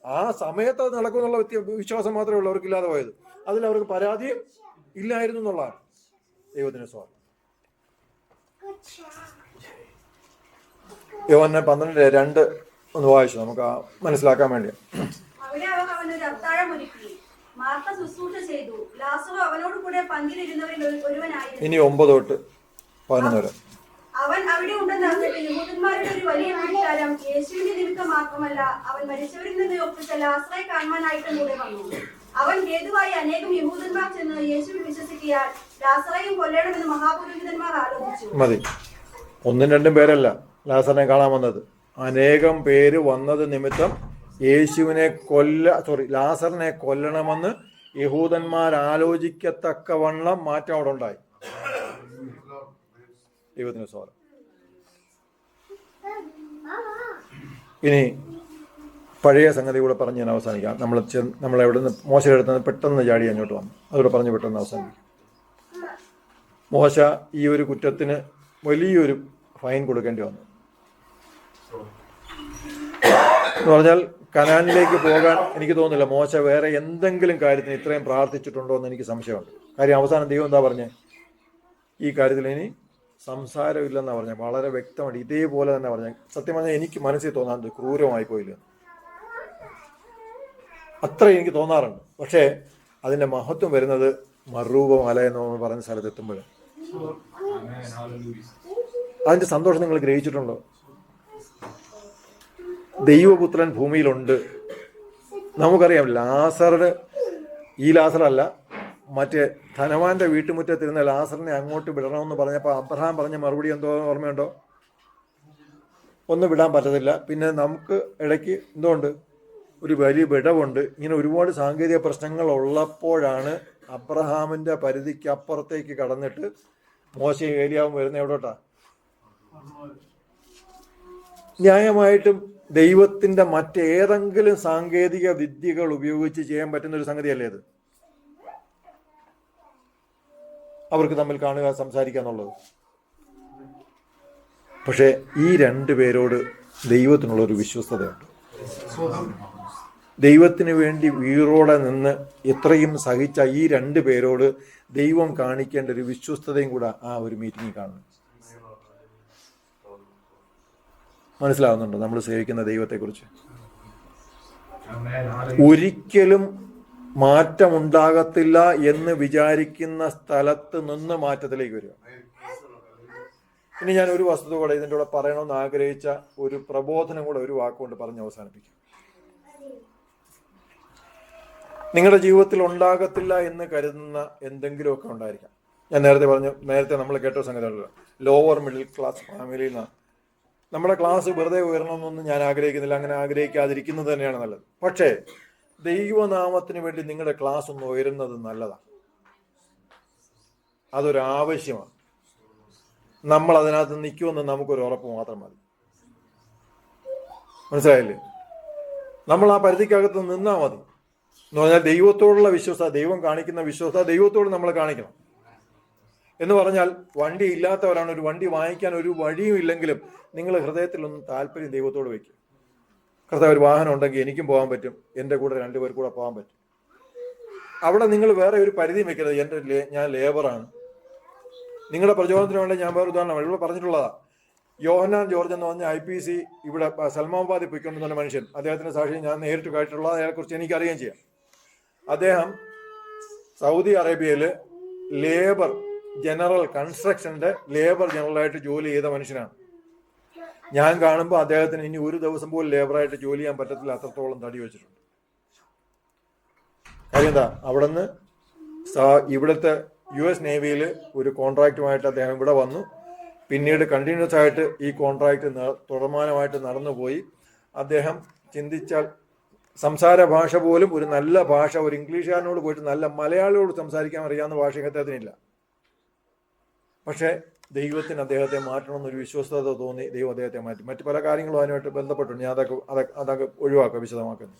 ആ സമയത്ത് അത് നടക്കുമെന്നുള്ള വിശ്വാസം മാത്രമേ ഉള്ളൂ അവർക്കില്ലാതെ പോയത്. അതിൽ അവർക്ക് പരാതിയും ഇല്ലായിരുന്നു എന്നുള്ളതാണ്. ദൈവത്തിന് സ്വാഗതം. യോഹന്നാൻ 12:2 ഒന്ന് വായിച്ചു നമുക്ക് മനസ്സിലാക്കാൻ വേണ്ടി. അവിടെ അവൻ അവനൊരു അത്താഴം ഒരുക്കി. മാർത്ത ശുശ്രൂഷ ചെയ്തു. ലാസറു അവനോട് കൂടെ പന്തിലിരുന്നവരിൽ ഒരുവനായിരുന്നു. ഇനി 9-11 വരെ. അവൻ അവിടെ ഉണ്ടെന്ന് അറിഞ്ഞിട്ട് യഹൂദന്മാരുടെ ഒരു വലിയ കൂട്ടാരം യേശുവിന്റെ നിമിത്തം മാത്രമല്ല, അവൻ മരിച്ചവരിൽ നിന്ന് ഒപ്പിച്ച ലാസറെ കാണുവാനായിട്ടും കൂടെ വന്നു. അവൻ ഹേതുവായി അനേകം യഹൂദന്മാർ ചെന്ന് യേശുവിൽ വിശ്വസിക്കിയാൽ ലാസറെയും കൊല്ലണമെന്ന് മഹാപുരോഹിതന്മാർ ആലോചിച്ചു. മതി. 1-2 പേരല്ല ലാസറിനെ കാണാൻ വന്നത്. അനേകം പേര് വന്നത് നിമിത്തം ലാസറിനെ കൊല്ലണമെന്ന് യഹൂദന്മാർ ആലോചിക്കത്തക്കവണ്ണം മാറ്റം അവിടെ ഉണ്ടായി. ദൈവത്തിന് സ്വാഗതം. ഇനി പഴയ സംഗതി കൂടെ പറഞ്ഞ് ഞാൻ അവസാനിക്കാം. നമ്മളെവിടെ നിന്ന് മോശയുടെ അടുത്ത് നിന്ന് പെട്ടെന്ന് ചാടി അങ്ങോട്ട് വന്നു. അതുകൂടെ പറഞ്ഞ് പെട്ടെന്ന് അവസാനിക്കും. മോശ ഈ ഒരു കുറ്റത്തിന് വലിയൊരു ഫൈൻ കൊടുക്കേണ്ടി വന്നു. എന്ന് പറഞ്ഞാൽ കനാനിലേക്ക് പോകാൻ എനിക്ക് തോന്നുന്നില്ല മോശ വേറെ എന്തെങ്കിലും കാര്യത്തിന് ഇത്രയും പ്രാർത്ഥിച്ചിട്ടുണ്ടോ എന്ന് എനിക്ക് സംശയമുണ്ട്. കാര്യം അവസാനം ദൈവം എന്താ പറഞ്ഞേ? ഈ കാര്യത്തിൽ ഇനി സംസാരമില്ലെന്നാണ് പറഞ്ഞത്. വളരെ വ്യക്തമായിട്ട് ഇതേപോലെ തന്നെ പറഞ്ഞത്. സത്യം പറഞ്ഞാൽ എനിക്ക് മനസ്സിൽ തോന്നാറുണ്ട് ക്രൂരമായി പോയില്ല, അത്ര എനിക്ക് തോന്നാറുണ്ട്. പക്ഷേ അതിൻ്റെ മഹത്വം വരുന്നത് മറൂബ മല എന്ന് പറയുന്ന സ്ഥലത്തെത്തുമ്പോൾ അതിൻ്റെ സന്തോഷം നിങ്ങൾ ഗ്രഹിച്ചിട്ടുണ്ടോ? ദൈവപുത്രൻ ഭൂമിയിലുണ്ട്. നമുക്കറിയാം ലാസറിന്, ഈ ലാസറല്ല, മറ്റേ ധനവാന്റെ വീട്ടുമുറ്റത്തിരുന്ന ലാസറിനെ അങ്ങോട്ട് വിടണമെന്ന് പറഞ്ഞപ്പോൾ അബ്രഹാം പറഞ്ഞ മറുപടി എന്തോ ഓർമ്മയുണ്ടോ? ഒന്നും വിടാൻ പറ്റത്തില്ല. പിന്നെ നമുക്ക് ഇടയ്ക്ക് എന്തുകൊണ്ട് ഒരു വലിയ വിടവുണ്ട്. ഇങ്ങനെ ഒരുപാട് സാങ്കേതിക പ്രശ്നങ്ങൾ ഉള്ളപ്പോഴാണ് അബ്രഹാമിൻ്റെ പരിധിക്ക് അപ്പുറത്തേക്ക് കടന്നിട്ട് മോശയും ഏലിയാവും വരുന്ന എവിടോട്ടാ? ന്യായമായിട്ടും ദൈവത്തിൻ്റെ മറ്റേതെങ്കിലും സാങ്കേതിക വിദ്യകൾ ഉപയോഗിച്ച് ചെയ്യാൻ പറ്റുന്ന ഒരു സംഗതിയല്ലേ ഇത്? അവർക്ക് തമ്മിൽ കാണുക, സംസാരിക്കുക എന്നുള്ളത്. പക്ഷേ ഈ 2 പേരോട് ദൈവത്തിനുള്ളൊരു വിശ്വസ്തതയുണ്ട്. ദൈവത്തിന് വേണ്ടി വീറോടെ നിന്ന് ഇത്രയും സഹിച്ച ഈ 2 പേരോട് ദൈവം കാണിക്കേണ്ട ഒരു വിശ്വസ്തതയും കൂടെ ആ ഒരു മീറ്റിങ്ങിൽ കാണുന്നു. മനസ്സിലാവുന്നുണ്ടോ നമ്മൾ സേവിക്കുന്ന ദൈവത്തെക്കുറിച്ച്? ഒരിക്കലും മാറ്റമുണ്ടാകത്തില്ല എന്ന് വിചാരിക്കുന്ന സ്ഥലത്ത് നിന്ന് മാറ്റത്തിലേക്ക് വരിക. ഇനി ഞാൻ ഒരു വസ്തുത കൂടെ ഇതിൻ്റെ കൂടെ പറയണമെന്ന് ആഗ്രഹിച്ച ഒരു പ്രബോധനം കൂടെ ഒരു വാക്കുകൊണ്ട് പറഞ്ഞ് അവസാനിപ്പിക്കും. നിങ്ങളുടെ ജീവിതത്തിൽ ഉണ്ടാകത്തില്ല എന്ന് കരുതുന്ന എന്തെങ്കിലുമൊക്കെ ഉണ്ടായിരിക്കാം. ഞാൻ നേരത്തെ നമ്മൾ കേട്ട സംഗതികളല്ല, ലോവർ മിഡിൽ ക്ലാസ് ഫാമിലിയിൽ നിന്നാണ്. നമ്മുടെ ക്ലാസ് വെറുതെ ഉയരണമെന്നൊന്നും ഞാൻ ആഗ്രഹിക്കുന്നില്ല, അങ്ങനെ ആഗ്രഹിക്കാതിരിക്കുന്നത് തന്നെയാണ് നല്ലത്. പക്ഷേ ദൈവനാമത്തിന് വേണ്ടി നിങ്ങളുടെ ക്ലാസ് ഒന്ന് ഉയരുന്നത് നല്ലതാണ്. അതൊരാവശ്യമാണ്. നമ്മൾ അതിനകത്ത് നിൽക്കുമെന്ന് നമുക്കൊരു ഉറപ്പ് മാത്രം മതി. മനസ്സിലായില്ലേ? നമ്മൾ ആ പരിധിക്കകത്ത് നിന്നാൽ മതി. എന്ന് പറഞ്ഞാൽ ദൈവത്തോടുള്ള വിശ്വസത, ദൈവം കാണിക്കുന്ന വിശ്വസത ദൈവത്തോട് നമ്മൾ കാണിക്കണം. എന്ന് പറഞ്ഞാൽ വണ്ടി ഇല്ലാത്തവരാണ്, ഒരു വണ്ടി വാങ്ങിക്കാൻ ഒരു വഴിയും ഇല്ലെങ്കിലും നിങ്ങൾ ഹൃദയത്തിലൊന്നും താല്പര്യം ദൈവത്തോട് വയ്ക്കും. കർത്താവ്, ഒരു വാഹനം ഉണ്ടെങ്കിൽ എനിക്കും പോകാൻ പറ്റും, എൻ്റെ കൂടെ 2 പേർ കൂടെ പോകാൻ പറ്റും. അവിടെ നിങ്ങൾ വേറെ ഒരു പരിധിയും വെക്കരുത്. ഞാൻ ലേബറാണ്. നിങ്ങളുടെ പ്രചോദനത്തിന് വേണ്ടി ഞാൻ വേറെ ഉദാഹരണം ഇവിടെ പറഞ്ഞിട്ടുള്ളതാ. യോഹന്നാൻ ജോർജ് എന്ന് പറഞ്ഞ IPC ഇവിടെ സൽമാബാദിൽ പോയിക്കൊണ്ടിരുന്ന മനുഷ്യൻ, അദ്ദേഹത്തിന്റെ സാക്ഷി ഞാൻ നേരിട്ട് കേട്ടിട്ടുള്ളത്, അയാളെക്കുറിച്ച് എനിക്കറിയുകയും ചെയ്യാം. അദ്ദേഹം സൗദി അറേബ്യയിൽ ലേബർ ജനറൽ കൺസ്ട്രക്ഷന്റെ ലേബർ ജനറലായിട്ട് ജോലി ചെയ്ത മനുഷ്യനാണ്. ഞാൻ കാണുമ്പോൾ അദ്ദേഹത്തിന് ഇനി ഒരു ദിവസം പോലും ലേബറായിട്ട് ജോലി ചെയ്യാൻ പറ്റത്തില്ല, അത്രത്തോളം തടി വെച്ചിട്ടുണ്ട്. കാര്യം എന്താ, അവിടെ നിന്ന് ഇവിടുത്തെ US നേവിയിൽ ഒരു കോൺട്രാക്റ്റുമായിട്ട് അദ്ദേഹം ഇവിടെ വന്നു. പിന്നീട് കണ്ടിന്യൂസ് ആയിട്ട് ഈ കോൺട്രാക്റ്റ് തുടർമാനമായിട്ട് നടന്നുപോയി. അദ്ദേഹം ചിന്തിച്ചാൽ സംസാര ഭാഷ പോലും ഒരു നല്ല ഭാഷ, ഒരു ഇംഗ്ലീഷുകാരനോട് പോയിട്ട് നല്ല മലയാളിയോട് സംസാരിക്കാൻ അറിയാവുന്ന ഭാഷ അദ്ദേഹത്തിനില്ല. പക്ഷേ ദൈവത്തിന് അദ്ദേഹത്തെ മാറ്റണമെന്നൊരു വിശ്വസ്തത തോന്നി, ദൈവം അദ്ദേഹത്തെ മാറ്റി. മറ്റു പല കാര്യങ്ങളും അതിനുമായിട്ട് ബന്ധപ്പെട്ടുണ്ട്, ഞാൻ അതൊക്കെ ഒഴിവാക്കുക, വിശദമാക്കുന്നു.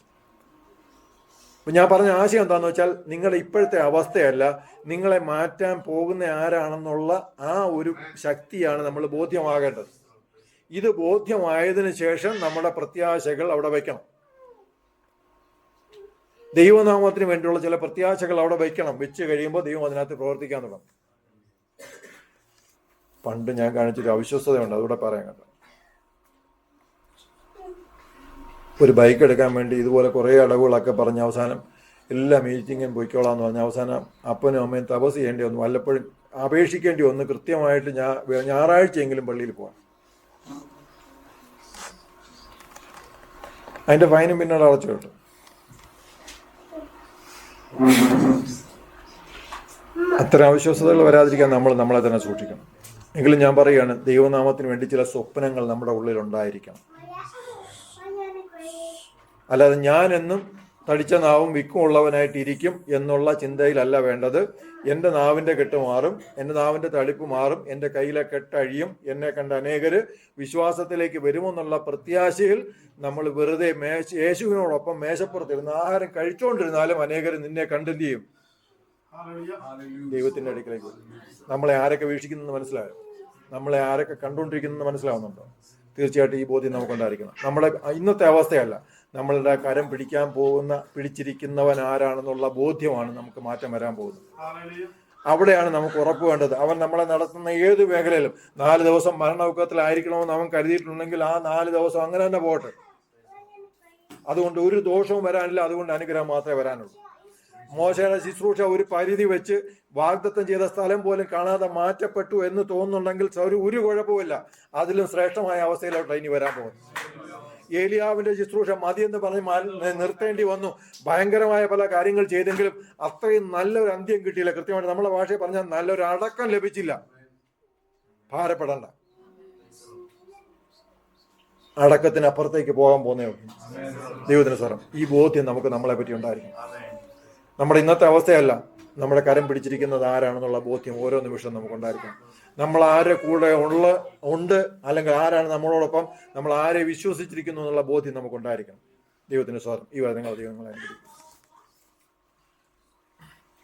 അപ്പം ഞാൻ പറഞ്ഞ ആശയം എന്താണെന്ന് വെച്ചാൽ, നിങ്ങളുടെ ഇപ്പോഴത്തെ അവസ്ഥയല്ല, നിങ്ങളെ മാറ്റാൻ പോകുന്ന ആരാണെന്നുള്ള ആ ഒരു ശക്തിയാണ് നമ്മൾ ബോധ്യമാകേണ്ടത്. ഇത് ബോധ്യമായതിനു ശേഷം നമ്മുടെ പ്രത്യാശകൾ അവിടെ വയ്ക്കണം. ദൈവനാമത്തിന് വേണ്ടിയുള്ള ചില പ്രത്യാശകൾ അവിടെ വയ്ക്കണം. വെച്ച് കഴിയുമ്പോൾ ദൈവം അതിനകത്ത് പ്രവർത്തിക്കാൻ തുടങ്ങും. പണ്ട് ഞാൻ കാണിച്ചൊരു അവിശ്വസ്തതയുണ്ട്, അതുകൂടെ പറയാൻ കേട്ടോ. ഒരു ബൈക്ക് എടുക്കാൻ വേണ്ടി ഇതുപോലെ കുറേ അടവുകളൊക്കെ പറഞ്ഞ് അവസാനം എല്ലാ മീറ്റിങ്ങും പോയിക്കോളാന്ന് പറഞ്ഞ് അവസാനം അപ്പനും അമ്മയും തപസ് ചെയ്യേണ്ടി വന്നു. വല്ലപ്പോഴും അപേക്ഷിക്കേണ്ടി വന്നു കൃത്യമായിട്ട് ഞായറാഴ്ചയെങ്കിലും പള്ളിയിൽ പോകാൻ. അതിന്റെ ഫൈനും പിന്നീട് അടച്ചു കേട്ടു. അത്തരം അവിശ്വസതകൾ വരാതിരിക്കാൻ നമ്മളെ തന്നെ സൂക്ഷിക്കണം. എങ്കിലും ഞാൻ പറയുകയാണ്, ദൈവനാമത്തിന് വേണ്ടി ചില സ്വപ്നങ്ങൾ നമ്മുടെ ഉള്ളിൽ ഉണ്ടായിരിക്കണം. അല്ലാതെ ഞാനെന്നും തടിച്ച നാവും വിക്കും ഉള്ളവനായിട്ടിരിക്കും എന്നുള്ള ചിന്തയിലല്ല വേണ്ടത്. എൻ്റെ നാവിൻ്റെ കെട്ട് മാറും, എൻ്റെ നാവിൻ്റെ തടിപ്പ് മാറും, എൻ്റെ കയ്യിലെ കെട്ടഴിയും, എന്നെ കണ്ട അനേകർ വിശ്വാസത്തിലേക്ക് വരുമെന്നുള്ള പ്രത്യാശയിൽ നമ്മൾ വെറുതെ യേശുവിനോടൊപ്പം മേശപ്പുറത്തിരുന്ന് ആഹാരം കഴിച്ചുകൊണ്ടിരുന്നാലും അനേകർ നിന്നെ കണ്ടെന്ത് ചെയ്യും? ദൈവത്തിൻ്റെ അടുക്കലേക്ക് വരും. നമ്മളെ ആരൊക്കെ വീക്ഷിക്കുന്നു മനസ്സിലായോ? നമ്മളെ ആരൊക്കെ കണ്ടുകൊണ്ടിരിക്കുന്നു മനസ്സിലാവുന്നുണ്ടോ? തീർച്ചയായിട്ടും ഈ ബോധ്യം നമുക്കുണ്ടായിരിക്കണം. നമ്മുടെ ഇന്നത്തെ അവസ്ഥയല്ല, നമ്മളുടെ കരം പിടിച്ചിരിക്കുന്നവൻ ആരാണെന്നുള്ള ബോധ്യമാണ് നമുക്ക് മാറ്റം വരാൻ പോകുന്നത്. അവിടെയാണ് നമുക്ക് ഉറപ്പ് വേണ്ടത്. അവൻ നമ്മളെ നടത്തുന്ന ഏത് മേഖലയിലും 4 ദിവസം മരണമുഖത്തിലായിരിക്കണമെന്ന് അവൻ കരുതിയിട്ടുണ്ടെങ്കിൽ ആ 4 ദിവസം അങ്ങനെ തന്നെ പോട്ടെ. അതുകൊണ്ട് ഒരു ദോഷവും വരാനില്ല, അതുകൊണ്ട് അനുഗ്രഹം മാത്രമേ വരാനുള്ളൂ. മോശയുടെ ശുശ്രൂഷ ഒരു പരിധി വെച്ച് വാഗ്ദത്തം ചെയ്ത സ്ഥലം പോലും കാണാതെ മാറ്റപ്പെട്ടു എന്ന് തോന്നുന്നുണ്ടെങ്കിൽ ഒരു കുഴപ്പമില്ല, അതിലും ശ്രേഷ്ഠമായ അവസ്ഥയിലോട്ട് ഇനി വരാൻ പോകുന്നു. ഏലിയാവിന്റെ ശുശ്രൂഷ മതിയെന്ന് പറഞ്ഞ് നിർത്തേണ്ടി വന്നു. ഭയങ്കരമായ പല കാര്യങ്ങൾ ചെയ്തെങ്കിലും അത്രയും നല്ലൊരു അന്ത്യം കിട്ടിയില്ല. കൃത്യമായിട്ട് നമ്മളെ ഭാഷയിൽ പറഞ്ഞാൽ നല്ലൊരു അടക്കം ലഭിച്ചില്ല. ഭാരപ്പെടണ്ട, അടക്കത്തിന് അപ്പുറത്തേക്ക് പോകാൻ പോകുന്നേ ഉള്ളൂ. ദൈവത്തിന് സ്വരം. ഈ ബോധ്യം നമുക്ക് നമ്മളെ പറ്റി ഉണ്ടായിരിക്കും. നമ്മുടെ ഇന്നത്തെ അവസ്ഥയല്ല, നമ്മുടെ കരം പിടിച്ചിരിക്കുന്നത് ആരാണെന്നുള്ള ബോധ്യം ഓരോ നിമിഷവും നമുക്കുണ്ടായിരിക്കണം. നമ്മൾ ആരെ കൂടെ ഉണ്ട്, അല്ലെങ്കിൽ ആരാണ് നമ്മളോടൊപ്പം, നമ്മൾ ആരെ വിശ്വസിച്ചിരിക്കുന്നു എന്നുള്ള ബോധ്യം നമുക്കുണ്ടായിരിക്കണം. ദൈവത്തിന് സ്വരം. ഈ വചനങ്ങൾ ദൈവങ്ങളെ അനുഗ്രഹിക്കും.